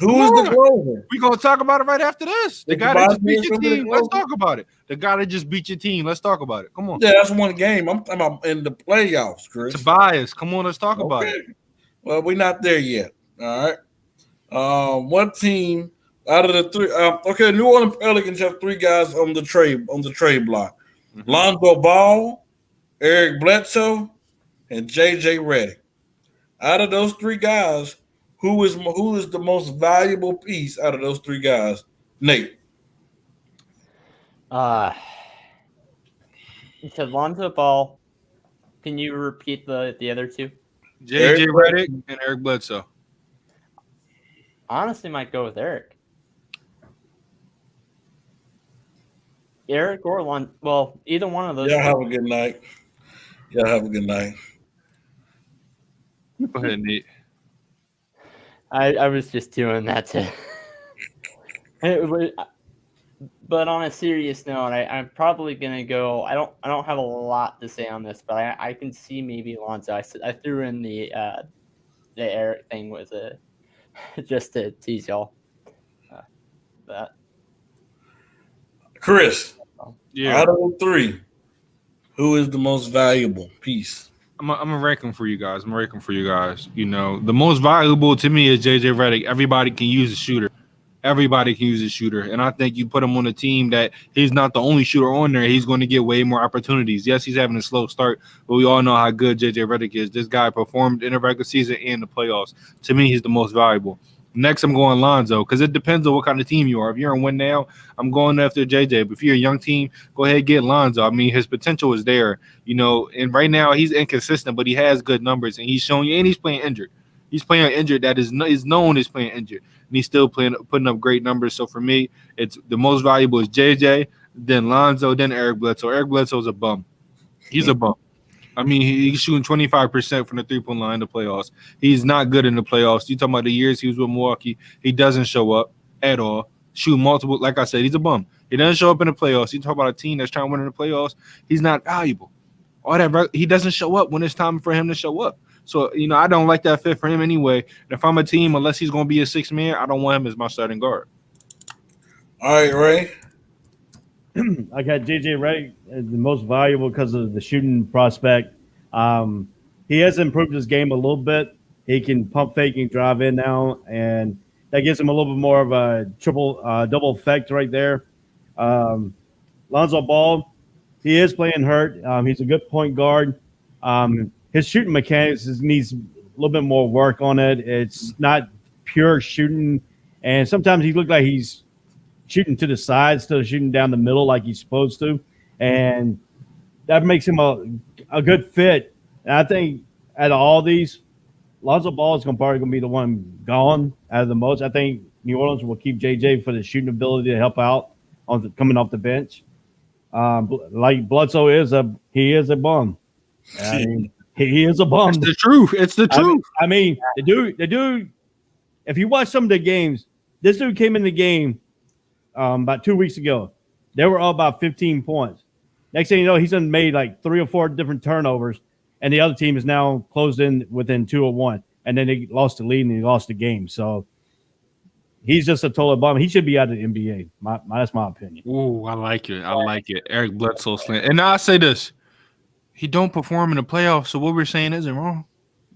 Who is the closer? We're gonna talk about it right after this. The guy that just beat your team. Closer? Let's talk about it. The guy that just beat your team. Let's talk about it. Come on. Yeah, that's one game. I'm talking about in the playoffs, Chris. Tobias, come on. Let's talk about it. Well, we're not there yet. All right. One team out of the three. Okay, New Orleans Pelicans have three guys on the trade block: Lonzo Ball, Eric Bledsoe, and JJ Redick. Out of those three guys, who is the most valuable piece out of those three guys? Nate. You said Lonzo Ball. Can you repeat the other two? JJ Redick and Eric Bledsoe. Honestly, might go with Eric. Eric or Lon. Well, either one of those. Y'all have a good night. Y'all have a good night. Go ahead, Nate. I was just doing that to. But on a serious note, I'm probably gonna go. I don't have a lot to say on this, but I can see maybe Lonzo. I threw in the Eric thing with it just to tease y'all. That. Chris, Yeah. out of the three, who is the most valuable piece? I'm gonna rank them for you guys. You know, the most valuable to me is JJ Redick. Everybody can use a shooter. And I think you put him on a team that he's not the only shooter on there. He's going to get way more opportunities. Yes, he's having a slow start, but we all know how good JJ Redick is. This guy performed in the regular season and the playoffs. To me, he's the most valuable. Next, I'm going Lonzo because it depends on what kind of team you are. If you're in win now, I'm going after JJ. But if you're a young team, go ahead and get Lonzo. I mean, his potential is there, you know. And right now, he's inconsistent, but he has good numbers, and he's showing you. And he's playing injured. He's playing injured. That is known as playing injured, and he's still putting up great numbers. So for me, it's the most valuable is JJ, then Lonzo, then Eric Bledsoe. Eric Bledsoe is a bum. He's a bum. I mean, he's shooting 25% from the three-point line in the playoffs. He's not good in the playoffs. You talking about the years he was with Milwaukee, he doesn't show up at all. Shoot multiple, like I said, he's a bum. He doesn't show up in the playoffs. You talk about a team that's trying to win in the playoffs, he's not valuable. He doesn't show up when it's time for him to show up. So, you know, I don't like that fit for him anyway. And if I'm a team, unless he's going to be a sixth man, I don't want him as my starting guard. All right, Ray. I got JJ Redick as the most valuable because of the shooting prospect. He has improved his game a little bit. He can pump fake and drive in now, and that gives him a little bit more of a double effect right there. Lonzo Ball, he is playing hurt. He's a good point guard. his shooting mechanics needs a little bit more work on it. It's not pure shooting, and sometimes he looked like he's shooting to the side instead of shooting down the middle like he's supposed to, and that makes him a good fit. And I think out of all these, Lonzo Ball is probably going to be the one gone out of the most. I think New Orleans will keep JJ for the shooting ability to help out on coming off the bench. Like Bledsoe is a bum. I mean, he is a bum. It's the truth. It's the truth. I mean, the dude. If you watch some of the games, this dude came in the game about 2 weeks ago. They were all about 15 points. Next thing you know, he's done made like 3 or 4 different turnovers, and the other team is now closed in within 2 or 1. And then they lost the lead and they lost the game. So he's just a total bum. He should be out of the NBA. That's my opinion. Ooh, I like it. I like it. Eric Bledsoe slant. And now I say this. He don't perform in the playoffs, so what we're saying isn't wrong.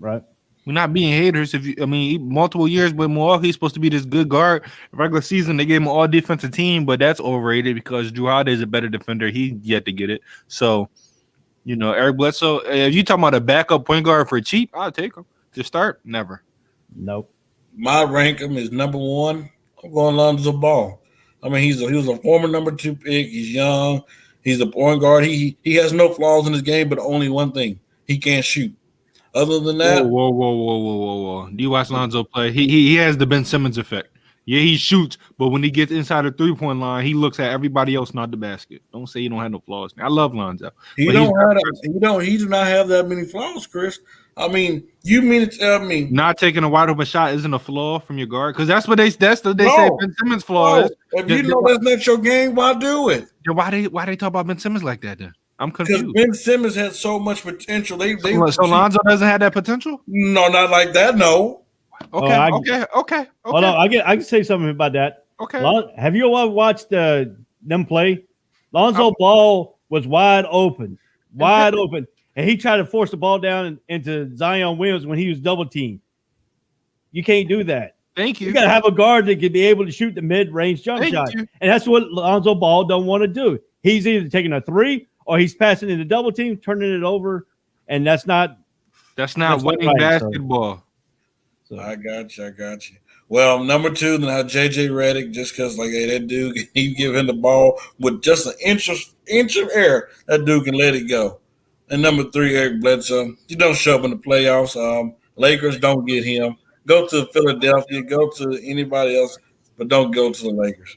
Right. We're not being haters. Multiple years, but Milwaukee's supposed to be this good guard. Regular season, they gave him an all defensive team, but that's overrated because Jrue Holiday is a better defender. He yet to get it. So, Eric Bledsoe, if you talking about a backup point guard for cheap, I'll take him. To start, never. Nope. My rank him is number 1. I'm going Lonzo Ball. I mean, he was a former number 2 pick. He's young. He's a point guard. He has no flaws in his game, but only one thing: he can't shoot. Other than that, whoa. Do you watch Lonzo play? He has the Ben Simmons effect. Yeah, he shoots, but when he gets inside the 3-point line, he looks at everybody else, not the basket. Don't say you don't have no flaws. I love Lonzo. He does not have that many flaws, Chris. I mean, you mean to tell me not taking a wide open shot isn't a flaw from your guard? Because that's what they say Ben Simmons' flaw is. If you know that's not your game, why do it? Then why they talk about Ben Simmons like that then? I'm confused. Because Ben Simmons had so much potential. So Lonzo doesn't have that potential? No, not like that. No. Okay. Hold on, I can say something about that. Okay. Have you all watched them play? Lonzo Ball was wide open, and he tried to force the ball down into Zion Williams when he was double teamed. You can't do that. Thank you. You got to have a guard that can be able to shoot the mid-range jump shot, and that's what Lonzo Ball don't want to do. He's either taking a 3 or he's passing into double team, turning it over, and that's not winning basketball. So. I got you. Well, number 2, now JJ Redick, just because that dude, he give him the ball with just an inch of air, that dude can let it go. And number 3, Eric Bledsoe. He don't show up in the playoffs. Lakers don't get him. Go to Philadelphia. Go to anybody else, but don't go to the Lakers.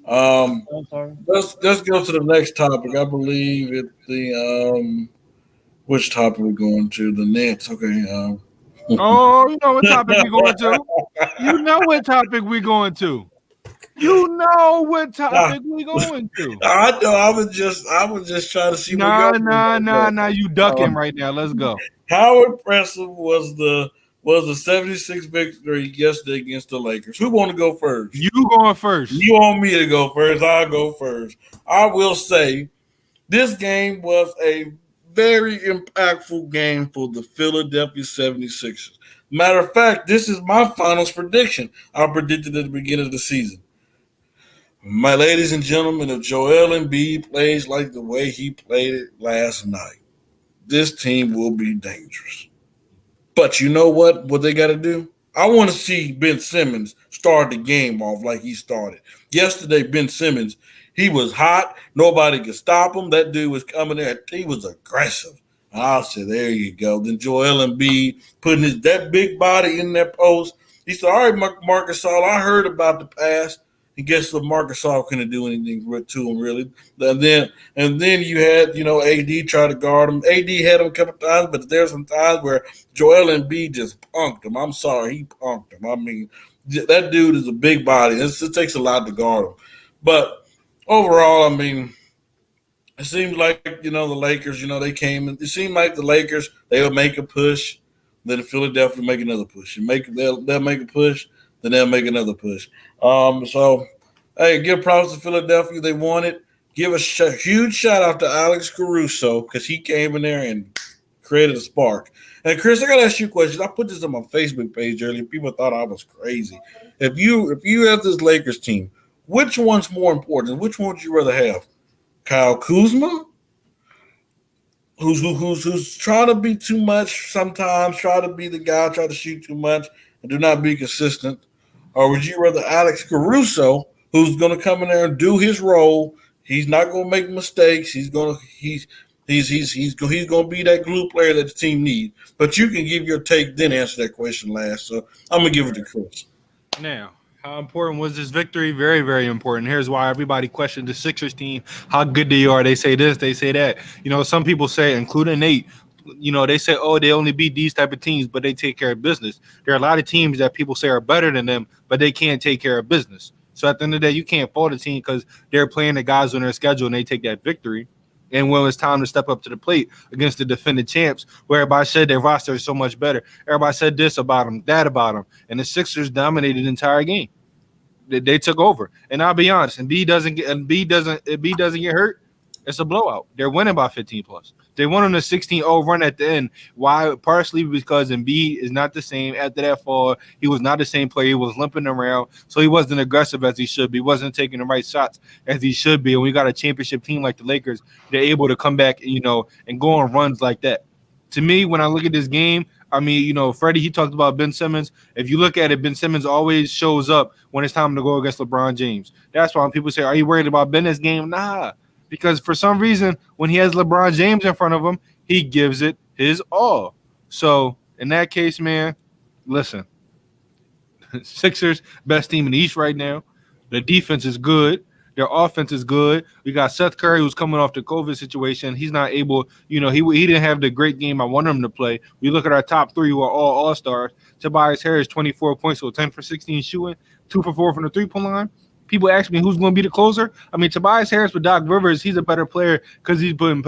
Let's go to the next topic. I believe it's the which topic we're going to? The Nets. Okay. Oh, you know what topic we're going to. You know what topic we're going to. I know. I was just trying to see. Nah. You ducking right now. Let's go. How impressive was the 76 victory yesterday against the Lakers? Who want to go first? You going first. You want me to go first? I'll go first. I will say this game was a very impactful game for the Philadelphia 76ers. Matter of fact, this is my finals prediction. I predicted at the beginning of the season. My ladies and gentlemen, if Joel Embiid plays like the way he played it last night, this team will be dangerous. But you know what they got to do? I want to see Ben Simmons start the game off like he started. Yesterday, Ben Simmons, he was hot. Nobody could stop him. That dude was coming there. He was aggressive. And I said, there you go. Then Joel Embiid putting that big body in that post. He said, all right, Marc Gasol, I heard about the pass. And guess what? Marc Gasol couldn't do anything to him, really. And then you had, AD try to guard him. AD had him a couple times, but there's some times where Joel Embiid just punked him. I'm sorry, he punked him. I mean, that dude is a big body. It takes a lot to guard him. But overall, I mean, it seems like, the Lakers, they came and it seemed like the Lakers, they would make a push, then Philadelphia make another push. They'll make a push, then they'll make another push. So, hey, give props to Philadelphia. They won it. Give a huge shout out to Alex Caruso because he came in there and created a spark. And Chris, I got to ask you a question. I put this on my Facebook page earlier. People thought I was crazy. If you have this Lakers team, which one's more important? Which one would you rather have? Kyle Kuzma who's trying to be too much sometimes, try to be the guy, try to shoot too much, and do not be consistent? Or would you rather Alex Caruso, who's going to come in there and do his role? He's not going to make mistakes. He's going to be that glue player that the team needs. But you can give your take, then answer that question last. So I'm gonna give it to Chris. Now, how important was this victory? Very, very important. Here's why everybody questioned the Sixers team, how good they are. They say this, they say that. You know, some people say, including Nate, you know, they say, oh, they only beat these type of teams, but they take care of business. There are a lot of teams that people say are better than them, but they can't take care of business. So at the end of the day, you can't fault a team because they're playing the guys on their schedule and they take that victory. And when it's time to step up to the plate against the defending champs, where everybody said their roster is so much better, everybody said this about them, that about them, and the Sixers dominated the entire game. They took over. And I'll be honest, Embiid doesn't get hurt, it's a blowout. They're winning by 15 plus. They won on a 16-0 run at the end. Why? Partially because Embiid is not the same after that fall. He was not the same player. He was limping around, so he wasn't aggressive as he should be. He wasn't taking the right shots as he should be. And we got a championship team like the Lakers, they're able to come back, you know, and go on runs like that. To me, when I look at this game, I mean, you know, Freddie, he talked about Ben Simmons. If you look at it, Ben Simmons always shows up when it's time to go against LeBron James. That's why when people say, are you worried about Ben this game? Nah. Because for some reason, when he has LeBron James in front of him, he gives it his all. So in that case, man, listen, Sixers, best team in the East right now. The defense is good. Their offense is good. We got Seth Curry, who's coming off the COVID situation. He's not able, you know, he didn't have the great game I wanted him to play. We look at our top three who are all All-Stars. Tobias Harris, 24 points, so 10 for 16 shooting, 2 for 4 from the three-point line. People ask me who's going to be the closer. I mean, Tobias Harris with Doc Rivers, he's a better player because he's being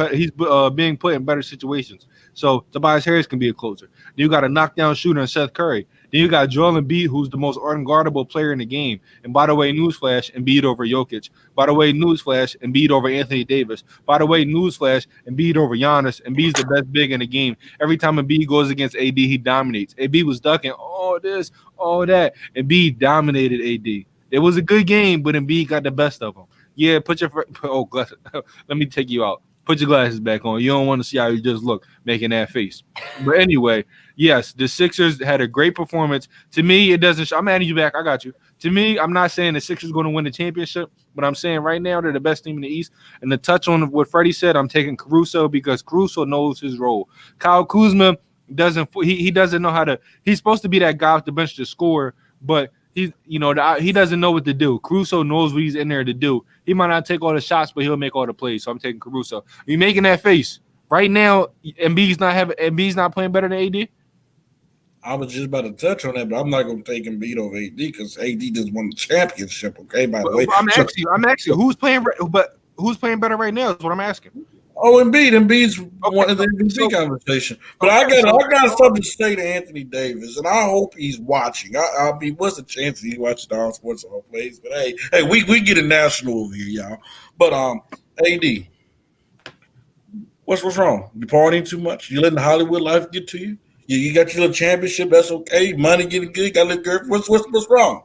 put in better situations. So Tobias Harris can be a closer. Then you got a knockdown shooter in Seth Curry. Then you got Joel Embiid, who's the most unguardable player in the game. And by the way, newsflash, Embiid over Jokic. By the way, newsflash, Embiid over Anthony Davis. By the way, newsflash, Embiid over Giannis. Embiid's the best big in the game. Every time Embiid goes against AD, he dominates. AD was ducking all this, all that. Embiid dominated AD. It was a good game, but Embiid got the best of them. Yeah, let me take you out. Put your glasses back on. You don't want to see how you just look making that face. But anyway, yes, the Sixers had a great performance. To me, it doesn't. I'm adding you back. I got you. To me, I'm not saying the Sixers going to win the championship, but I'm saying right now they're the best team in the East. And to touch on what Freddie said, I'm taking Caruso because Caruso knows his role. Kyle Kuzma doesn't. He doesn't know how to. He's supposed to be that guy off the bench to score, but he doesn't know what to do. Caruso knows what he's in there to do. He might not take all the shots, but he'll make all the plays. So I'm taking Caruso. You're making that face right now. Embiid's not playing better than AD. I was just about to touch on that, but I'm not going to take Embiid over AD because AD just won the championship. Okay, by the way, I'm asking who's playing better right now is what I'm asking. Oh, Embiid's one of the MVP conversation. But I got something to say to Anthony Davis, and I hope he's watching. What's the chance he watches All Sports All Plays? But hey, we get it national over here, y'all. But AD, what's wrong? You partying too much? You letting the Hollywood life get to you? You got your little championship. That's okay. Money getting good. Got a little girl. What's wrong?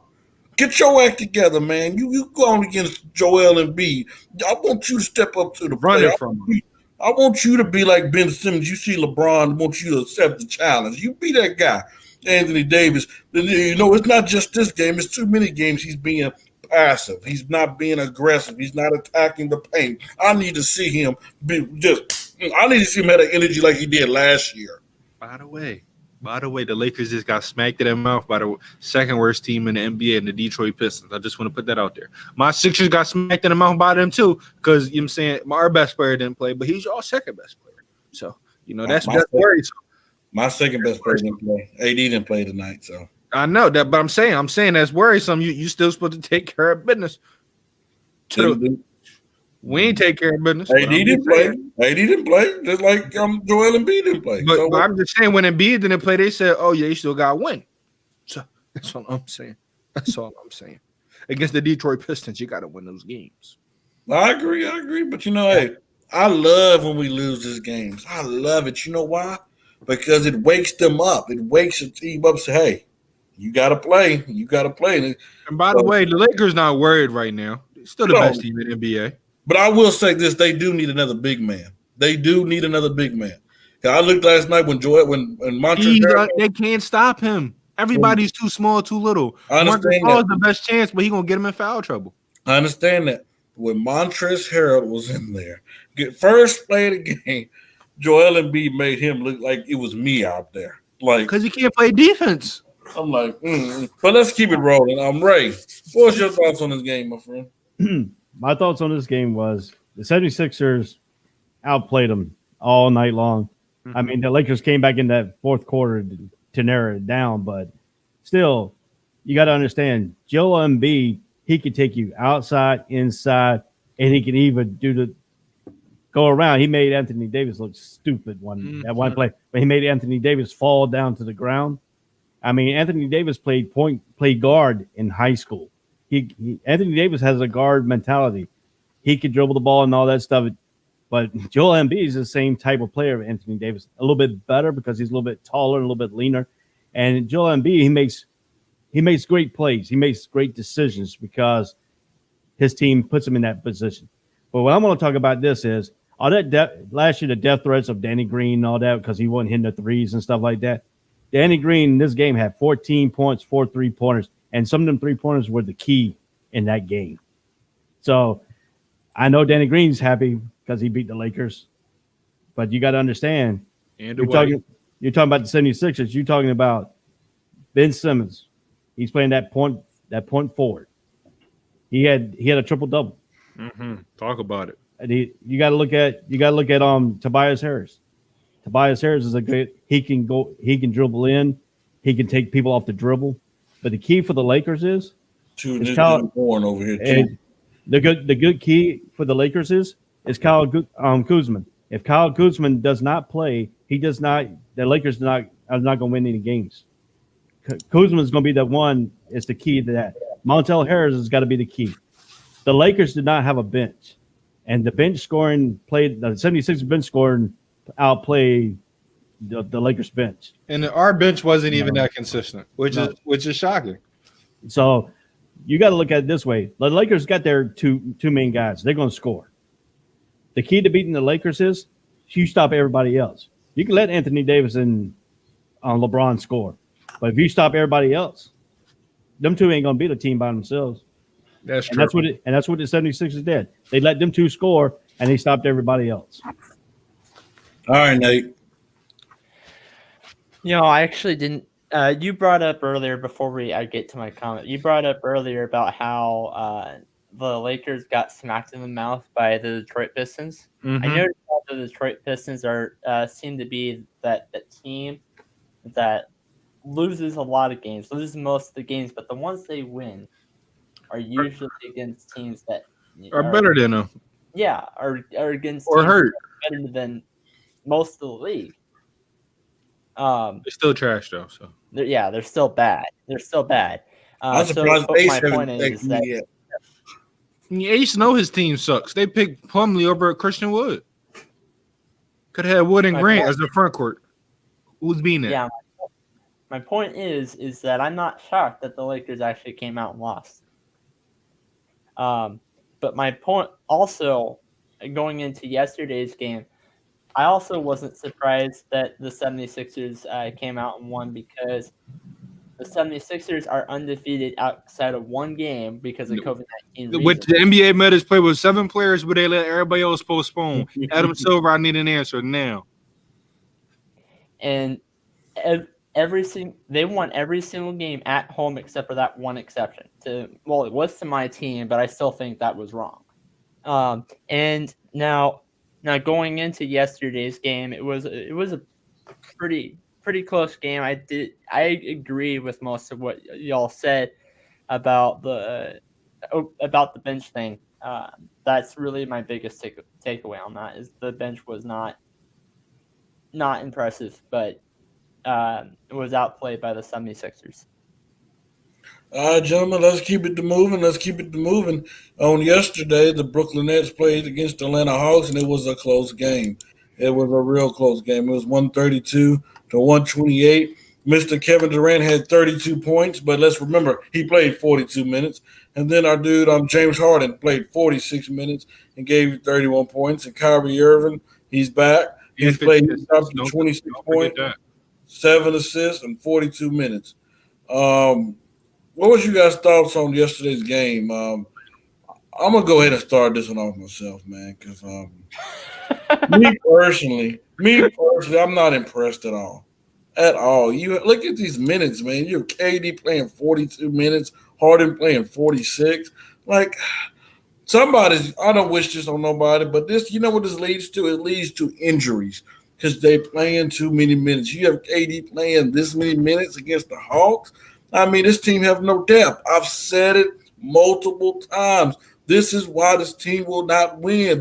Get your act together, man. You going against Joel Embiid. I want you to step up to the plate. I want you to be like Ben Simmons. You see LeBron, I want you to accept the challenge. You be that guy. Anthony Davis. You know, it's not just this game. It's too many games he's being passive. He's not being aggressive. He's not attacking the paint. I need to see him I need to see him have that energy like he did last year. By the way, the Lakers just got smacked in their mouth by the second worst team in the NBA and the Detroit Pistons. I just want to put that out there. My Sixers got smacked in the mouth by them too because, you know what I'm saying, our best player didn't play, but he's your second best player. So, you know, that's worrisome. My second best player didn't play. AD didn't play tonight, so. I know that, but I'm saying that's worrisome. You still supposed to take care of business. We ain't take care of business. AD didn't play. Just like Joel Embiid didn't play. But I'm just saying when Embiid didn't play, they said, oh, yeah, you still got to win. So that's all I'm saying. Against the Detroit Pistons, you got to win those games. I agree. But, hey, I love when we lose these games. I love it. You know why? Because it wakes them up. It wakes the team up and say, hey, you got to play. And by the way, the Lakers not worried right now. They're still the best team in the NBA. But I will say this, they do need another big man. They do need another big man. I looked last night when Montrezl Harrell, They can't stop him. Everybody's too small, too little. I understand Marcus Gasol is that. the best chance, but he's gonna get him in foul trouble. I understand that. When Montrezl Harrell was in there, first play of the game, Joel Embiid made him look like it was me out there. Like, Because he can't play defense. I'm like, but let's keep it rolling. Ray, what's your thoughts on this game, my friend? My thoughts on this game was the 76ers outplayed them all night long. I mean, the Lakers came back in that fourth quarter to narrow it down, but still, you got to understand, Joel Embiid, he could take you outside, inside, and he can even go around. He made Anthony Davis look stupid at one play, but he made Anthony Davis fall down to the ground. I mean, Anthony Davis played guard in high school. Anthony Davis has a guard mentality. He could dribble the ball and all that stuff. But Joel Embiid is the same type of player of Anthony Davis, a little bit better because he's a little bit taller and a little bit leaner. And Joel Embiid, he makes great plays. He makes great decisions because his team puts him in that position. But what I'm going to talk about this is all that last year, the death threats of Danny Green and all that because he wasn't hitting the threes and stuff like that. Danny Green in this game had 14 points, 4 3-pointers, and some of them 3-pointers were the key in that game. So I know Danny Green's happy because he beat the Lakers, but you got to understand, you're talking about the 76ers. You're talking about Ben Simmons. He's playing that point forward. He had a triple double. Talk about it. And you got to look at Tobias Harris. Tobias Harris is he can dribble in, he can take people off the dribble. But the key for the Lakers is Born over here too. The good key for the Lakers is Kyle Kuzma. If Kyle Kuzma does not play, the Lakers are not going to win any games. Kuzma is going to be the one. Is the key to that. Montel Harris has got to be the key. The Lakers did not have a bench, and the bench scoring played. The 76ers bench scoring outplayed the Lakers bench, And our bench wasn't even that consistent, which is shocking. So you got to look at it this way: the Lakers got their two main guys. They're going to score. The key to beating the Lakers is you stop everybody else. You can let Anthony Davis and LeBron score, but if you stop everybody else, them two ain't going to beat a team by themselves. That's true. That's what the 76ers did. They let them two score, and they stopped everybody else. All right, Nate. I actually didn't. You brought up earlier before I get to my comment. You brought up earlier about how the Lakers got smacked in the mouth by the Detroit Pistons. I noticed that the Detroit Pistons seem to be that team that loses a lot of games, loses most of the games, but the ones they win are usually against teams that are better than them. Yeah, are against or teams hurt that are better than most of the league. They're still trash though. So they're still bad. They're still bad. I'm surprised Ace haven't taken me yet. Ace know his team sucks. They picked Plumlee over Christian Wood. Could have had Wood and Grant as the front court. Who's being there? Yeah. My point is that I'm not shocked that the Lakers actually came out and lost. But my point also, going into yesterday's game, I also wasn't surprised that the 76ers came out and won because the 76ers are undefeated outside of one game because of COVID-19. With the NBA made us play with 7 players, but they let everybody else postpone. Adam Silver, I need an answer now. And they won every single game at home except for that one exception. It was to my team, but I still think that was wrong. And now going into yesterday's game, it was a pretty close game. I agree with most of what y'all said about the bench thing. That's really my biggest takeaway on that is the bench was not impressive, but it was outplayed by the 76ers. All right, gentlemen, let's keep it moving. On yesterday, the Brooklyn Nets played against the Atlanta Hawks, and it was a close game. It was a real close game. It was 132 to 128. Mr. Kevin Durant had 32 points, but let's remember, he played 42 minutes. And then our dude James Harden played 46 minutes and gave you 31 points. And Kyrie Irving, He's back. He's played up to 26 Don't forget points, that. 7 assists, and 42 minutes. What was you guys' thoughts on yesterday's game? I'm gonna go ahead and start this one off myself, man, because me personally, I'm not impressed at all. At all. You look at these minutes, man. You have KD playing 42 minutes, Harden playing 46. Like somebody's, I don't wish this on nobody, but this, you know what this leads to? It leads to injuries because they playing too many minutes. You have KD playing this many minutes against the Hawks. I mean, this team have no depth. I've said it multiple times. This is why this team will not win.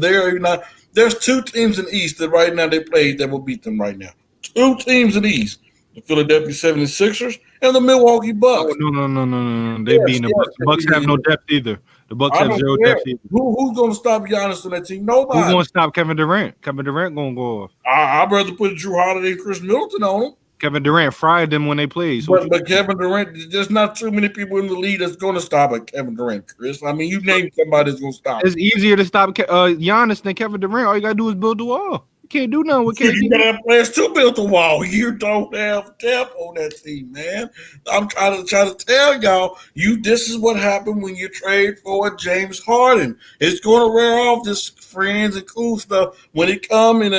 There's 2 teams in the East that right now they play that will beat them right now. 2 teams in the East. The Philadelphia 76ers and the Milwaukee Bucks. No. They beating the Bucks. The Bucks have no depth either. The Bucks have zero depth either. Who's going to stop Giannis on that team? Nobody. Who's going to stop Kevin Durant? Kevin Durant going to go off. I'd rather put Drew Holiday and Chris Middleton on him. Kevin Durant fried them when they played. So but Kevin Durant, there's not too many people in the league that's going to stop Kevin Durant, Chris. I mean, you name somebody that's going to stop. It's easier to stop Giannis than Kevin Durant. All you got to do is build the wall. You can't do nothing with KD. You got to have players to build the wall. You don't have depth on that team, man. I'm trying to tell y'all, this is what happened when you trade for James Harden. It's going to wear off this friends and cool stuff when it come and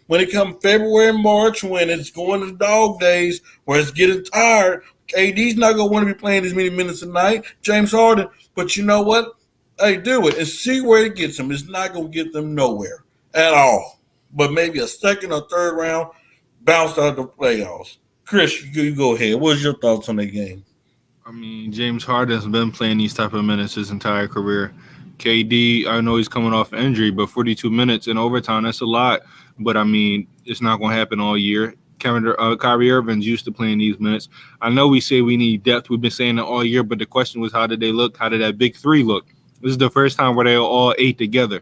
when it come February and March, when it's going to dog days where it's getting tired. KD's not going to want to be playing as many minutes a night. James Harden, but you know what? Hey, do it and see where it gets them. It's not going to get them nowhere at all. But maybe a second or third round bounced out of the playoffs. Chris, you go ahead. What's your thoughts on the game? I mean, James Harden's been playing these type of minutes his entire career. KD, I know he's coming off injury, but 42 minutes in overtime, that's a lot. But, I mean, it's not going to happen all year. Kyrie Irving's used to playing these minutes. I know we say we need depth. We've been saying it all year, but the question was, how did they look? How did that big 3 look? This is the first time where they all 8 together.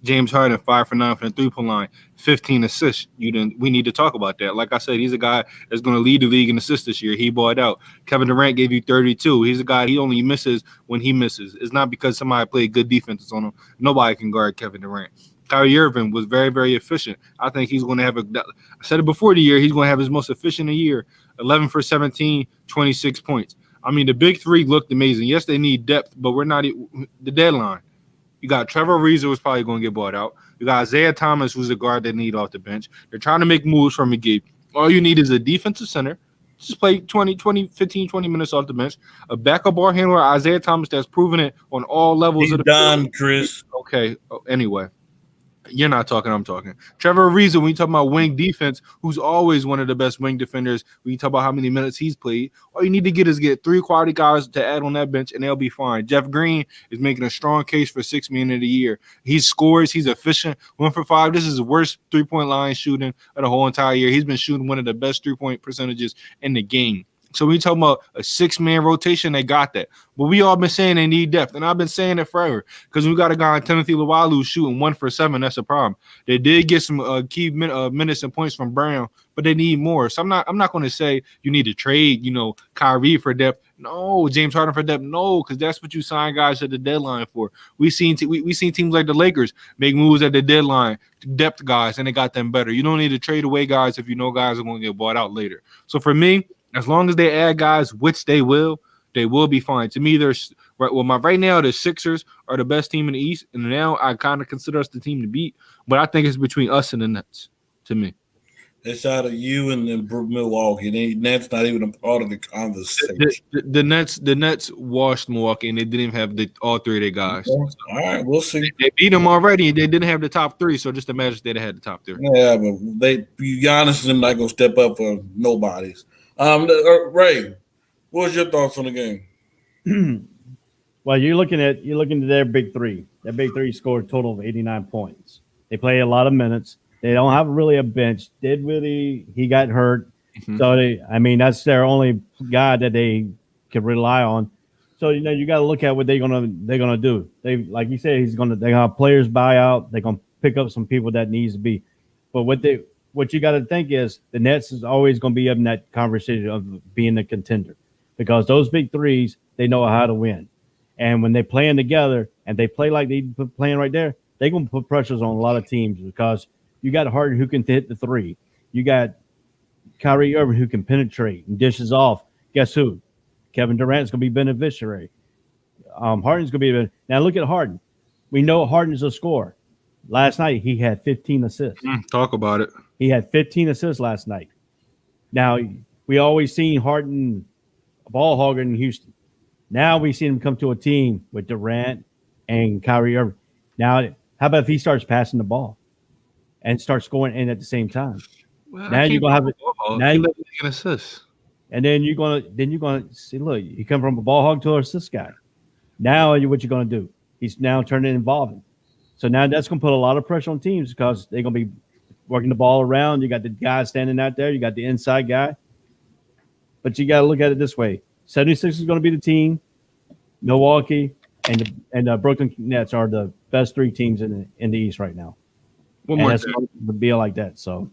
James Harden 5 for 9 from the 3-point line, 15 assists. We need to talk about that. Like I said, he's a guy that's going to lead the league in assists this year. He balled out. Kevin Durant gave you 32. He's a guy, he only misses when he misses. It's not because somebody played good defenses on him. Nobody can guard Kevin Durant. Kyrie Irving was very, very efficient. I think he's going to have I said it before the year, he's going to have his most efficient year. 11 for 17, 26 points. I mean, the big 3 looked amazing. Yes, they need depth, but we're not the deadline. You got Trevor Ariza, who's probably going to get bought out. You got Isaiah Thomas, who's a guard they need off the bench. They're trying to make moves from McGee. All you need is a defensive center. Just play 15, 20 minutes off the bench. A backup ball handler, Isaiah Thomas, that's proven it on all levels of the done, field. Chris. Okay. Anyway. You're not talking, I'm talking. Trevor Ariza, when you talk about wing defense, who's always one of the best wing defenders, when you talk about how many minutes he's played, all you need to get is 3 quality guys to add on that bench, and they'll be fine. Jeff Green is making a strong case for 6th man of the year. He scores. He's efficient. 1 for 5. This is the worst 3-point line shooting of the whole entire year. He's been shooting one of the best 3-point percentages in the game. So when you talk about a 6-man rotation, they got that. But we all been saying they need depth, and I've been saying it forever because we got a guy in Timothy Luwalu shooting 1 for 7. That's a problem. They did get some key minutes and points from Brown, but they need more. So I'm not going to say you need to trade, Kyrie for depth. No, James Harden for depth. No, because that's what you sign guys at the deadline for. We seen teams like the Lakers make moves at the deadline, depth guys, and they got them better. You don't need to trade away guys if you know guys are going to get bought out later. So for me, as long as they add guys, which they will be fine. To me, right now the Sixers are the best team in the East, and now I kind of consider us the team to beat. But I think it's between us and the Nets. To me, it's out of you and then Milwaukee. The Nets not even a part of the conversation. The Nets washed Milwaukee, and they didn't even have all 3 of their guys. All right, we'll see. They beat them already, and they didn't have the top 3. So just imagine they'd have had the top 3. Yeah, but Giannis is not gonna step up for nobody's. Ray, what's your thoughts on the game? Well, you're looking at their big 3. Their big 3 scored a total of 89 points. They play a lot of minutes. They don't have really a bench. He got hurt. Mm-hmm. So that's their only guy that they can rely on. So you got to look at what they're gonna do. They, like you said, they're gonna have players buy out. They're gonna pick up some people that needs to be. But what you got to think is the Nets is always going to be in that conversation of being a contender because those big 3s, they know how to win. And when they're playing together and they play like they playing right there, they're going to put pressures on a lot of teams because You got Harden who can hit the three. You got Kyrie Irving who can penetrate and dishes off. Guess who? Kevin Durant's going to be beneficiary. Harden's going to be now. Look at Harden. We know Harden's a scorer. Last night he had 15 assists. Talk about it. He had 15 assists last night. Now we always seen Harden a ball hogger in Houston. Now we see him come to a team with Durant and Kyrie Irving. Now, how about if he starts passing the ball and starts scoring in at the same time? Well, Now you're gonna have it. Now you can assist. and then you're gonna see. Look, you come from a ball hog to an assist guy. Now what you're gonna do? He's now turning involving. So now that's gonna put a lot of pressure on teams because they're gonna be working the ball around. You got the guy standing out there. You got the inside guy. But you got to look at it this way: 76 is going to be the team. Milwaukee and the Brooklyn Nets are the best three teams in the East right now. One And more that's thing. going to be like that. So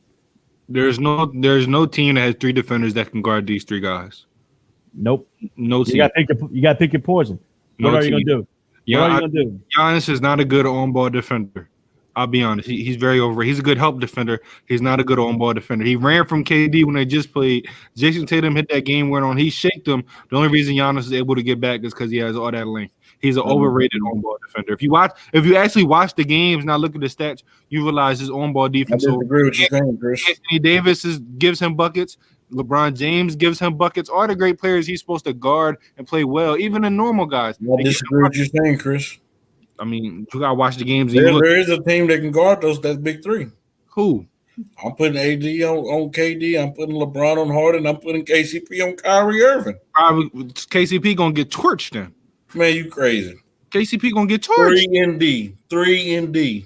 There's no team that has three defenders that can guard these three guys. nope. No You team. got to pick your poison. No What are you team. going to do? Yeah, What are you going to do? Giannis is not a good on-ball defender. I'll be honest. He's very over. He's a good help defender. He's not a good on-ball defender. He ran from KD when they just played. Jason Tatum hit that game winner on. He shaked him. The only reason Giannis is able to get back is because he has all that length. He's an overrated on-ball defender. If you actually watch the games, not look at the stats, you realize his on-ball I defense. disagree with you saying, Chris. Anthony Davis gives him buckets. LeBron James gives him buckets. All the great players he's supposed to guard and play well. Even the normal guys. I disagree with you saying, Chris. I mean, you gotta watch the games. And you look, There is a team that can guard that big three. who? I'm putting AD on KD. I'm putting LeBron on Harden. I'm putting KCP on Kyrie Irving. Probably KCP gonna get torched then. Man, you crazy. KCP gonna get torched. 3 and D.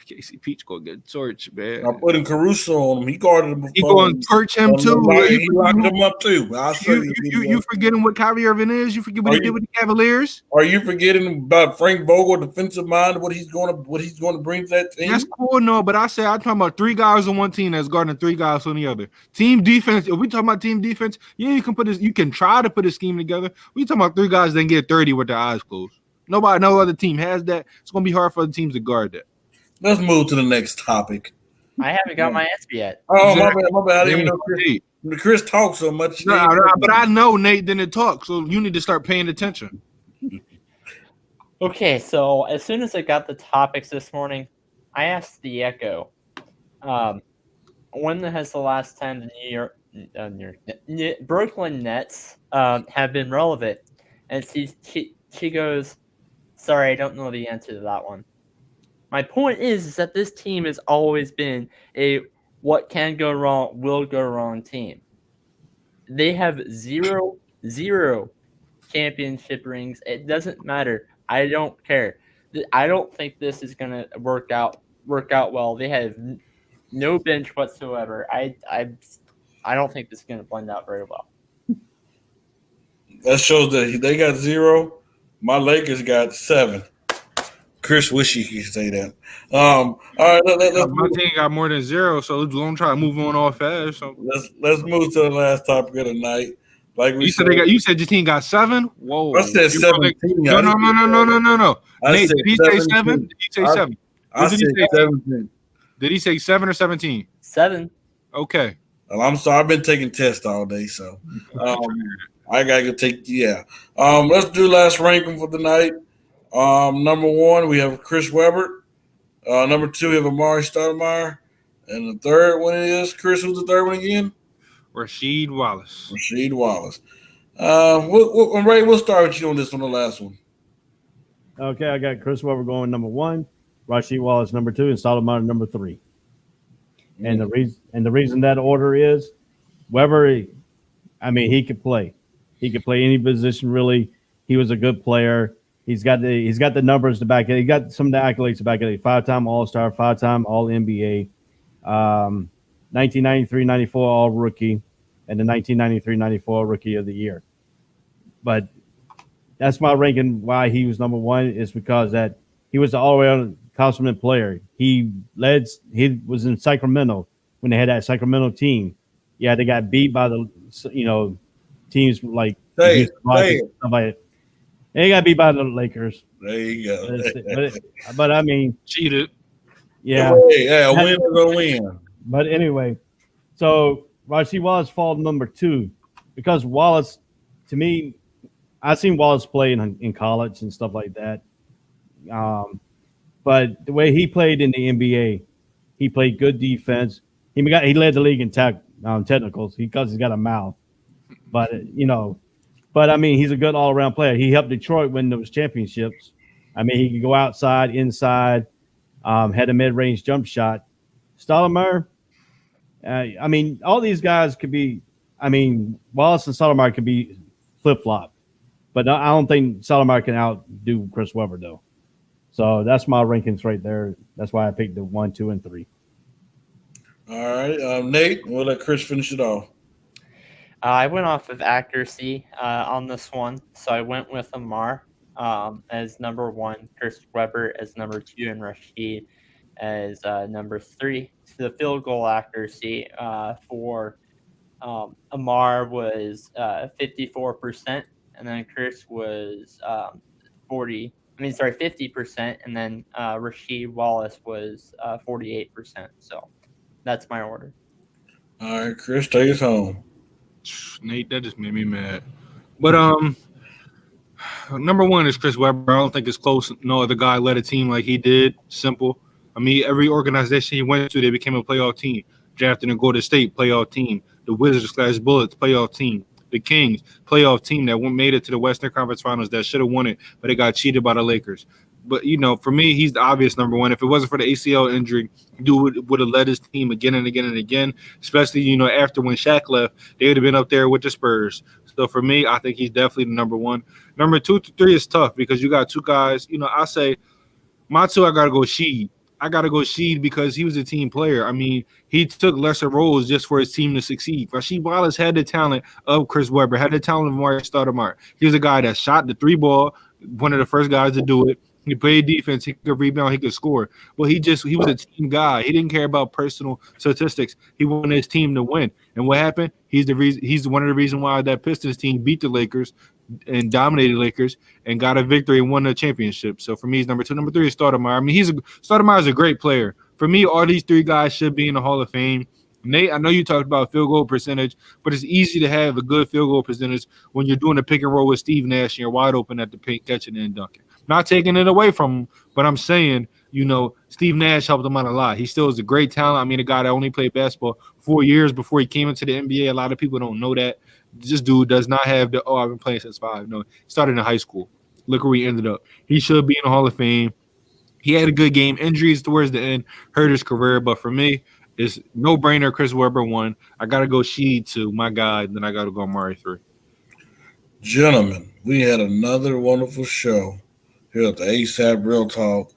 KCP's gonna get torched, man. I'm putting Caruso on him. He guarded him before. He gonna torch him too. He locked him up too. I'll show you. You forgetting what Kyrie Irving is? You forget what he did with the Cavaliers? Are you forgetting about Frank Vogel, defensive mind, what he's going to bring to that team? That's cool, no, but I'm talking about three guys on one team that's guarding three guys on the other. Team defense. If we talking about team defense, yeah, you can try to put a scheme together. We talking about three guys that can get 30 with their eyes closed. No other team has that. It's gonna be hard for the teams to guard that. Let's move to the next topic. I haven't got my answer yet. Oh, my bad. I didn't even Nate. know Chris talks so much. Nah, but I know Nate didn't talk, so you need to start paying attention. Okay, so as soon as I got the topics this morning, I asked the Echo, when has the last time the Brooklyn Nets have been relevant? And she goes, sorry, I don't know the answer to that one. My point is that this team has always been a what can go wrong will go wrong team. They have zero championship rings. It doesn't matter. I don't care. I don't think this is gonna work out well. They have no bench whatsoever. I don't think this is gonna blend out very well. That shows that they got 0. My Lakers got 7. Chris wish he could say that. All right, My team got more than 0, so don't try to move on all fast. So. let's move to the last topic of the night. Like we said, You said your team got 7? Whoa. I said 17. No. I Nate, said did he say 17. 7? Did he say 7? I Did said he say 17. Did he say 7 or 17? 7. Okay. Well, I'm sorry. I've been taking tests all day, so I gotta go take. Yeah. Let's do last ranking for the night. Number 1, we have Chris Webber. Number 2, we have Amari Stoudemire. And the third one is Chris. Who's the third one again? Rasheed Wallace. Rasheed Wallace. Ray, we'll start with you on this one, the last one. Okay, I got Chris Webber going number 1, Rasheed Wallace number 2, and Stoudemire number 3. And the reason that order is Webber, I mean, he could play. He could play any position really. He was a good player. He's got the numbers to back it. He got some of the accolades to back it. 5-time All-Star, 5-time All-NBA, 1993-94 All-Rookie, and the 1993-94 Rookie of the Year. But that's my ranking. Why he was number 1 is because that he was the all-around consummate player. He was in Sacramento when they had that Sacramento team. Yeah, they got beat by the teams like Say it. stuff like that. They got beat by the Lakers. There you go. But I mean, Cheated. Yeah. Yeah, a win is a win. But anyway, so Rasheed Wallace fall number 2 because Wallace, to me, I seen Wallace play in college and stuff like that. But the way he played in the NBA, he played good defense. He led the league in technicals because he's got a mouth. But I mean, he's a good all around player. He helped Detroit win those championships. I mean, he could go outside, inside, had a mid range jump shot. Stoudemire, I mean, all these guys could be. I mean, Wallace and Stoudemire could be flip flop, but I don't think Stoudemire can outdo Chris Webber though. So that's my rankings right there. That's why I picked the 1, 2, and 3. All right, Nate, we'll let Chris finish it off. I went off of accuracy on this one, so I went with Amar as number 1, Chris Webber as number 2, and Rasheed as number 3. So the field goal accuracy for Amar was 54%, and then Chris was 50%, and then Rasheed Wallace was 48%. So that's my order. All right, Chris, take us home. Nate, that just made me mad. But number 1 is Chris Webber. I don't think it's close. No other guy led a team like he did. Simple. I mean, every organization he went to, they became a playoff team. Drafted in Golden State, playoff team. The Wizards / Bullets, playoff team. The Kings, playoff team that made it to the Western Conference Finals that should have won it, but they got cheated by the Lakers. But, for me, he's the obvious number 1. If it wasn't for the ACL injury, dude would have led his team again and again and again, especially, after when Shaq left, they would have been up there with the Spurs. So, for me, I think he's definitely the number 1. Number 2 to 3 is tough because you got 2 guys. I say my 2, I got to go Sheed. I got to go Sheed because he was a team player. I mean, he took lesser roles just for his team to succeed. Rasheed Wallace had the talent of Chris Webber, had the talent of Amari Stoudemire. He was a guy that shot the 3 ball, one of the first guys to do it. He played defense. He could rebound. He could score. Well, he was a team guy. He didn't care about personal statistics. He wanted his team to win. And what happened? He's one of the reasons why that Pistons team beat the Lakers and dominated Lakers and got a victory and won the championship. So for me, he's number 2. Number 3 is Stoudemire. I mean, Stoudemire is a great player. For me, all these 3 guys should be in the Hall of Fame. Nate, I know you talked about field goal percentage, but it's easy to have a good field goal percentage when you're doing a pick and roll with Steve Nash and you're wide open at the paint, catching and dunking. Not taking it away from him, but I'm saying, Steve Nash helped him out a lot. He still is a great talent. I mean, a guy that only played basketball 4 years before he came into the NBA. A lot of people don't know that. This dude does not have I've been playing since 5. No, he started in high school. Look where he ended up. He should be in the Hall of Fame. He had a good game. Injuries towards the end hurt his career, but for me, it's no-brainer. Chris Webber 1. I got to go Sheed 2, my guy. Then I got to go Amari 3. Gentlemen, we had another wonderful show here at the ASAP Real Talk.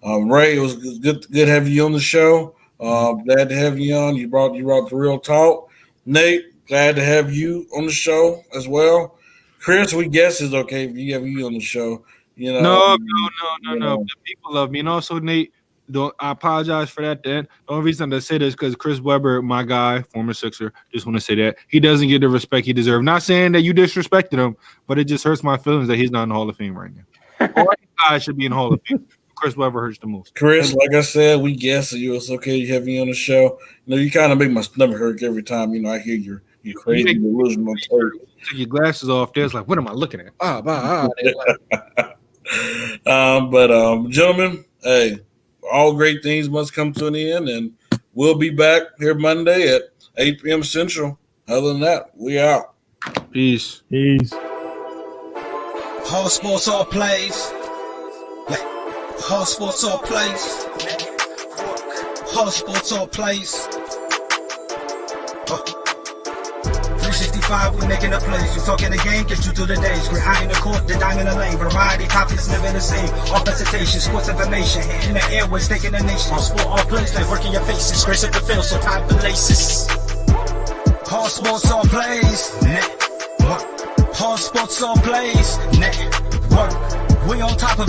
Ray, it was good having you on the show. Glad to have you on. You brought the Real Talk. Nate, glad to have you on the show as well. Chris, we guess it's okay if you have you on the show. No. The people love me. And also, Nate, I apologize for that. The only reason I say this is because Chris Webber, my guy, former Sixer, just want to say that he doesn't get the respect he deserves. Not saying that you disrespected him, but it just hurts my feelings that he's not in the Hall of Fame right now. All guys should be in the Hall of Fame. Chris Webber hurts the most. Chris, like I said, we guess it's okay to have you on the show. You kind of make my stomach hurt every time. I hear your crazy delusional turd. Take your glasses off. There's like, what am I looking at? But gentlemen, hey. All great things must come to an end, and we'll be back here Monday at 8 p.m. Central. Other than that, we out. Peace. All sports, all plays. All sports, all plays. All sports, all plays. 365, we making up plays. You talking the game, get you through the days. We're high in the court, the diamond in the lane. Variety, topics, never the same. All presentation, sports information. Hitting the airways, taking the nation. All sport, all plays. They work in your faces. Grace at the field, so tie the laces. All sports, all plays. Network. All sports, all plays. Network. We on top of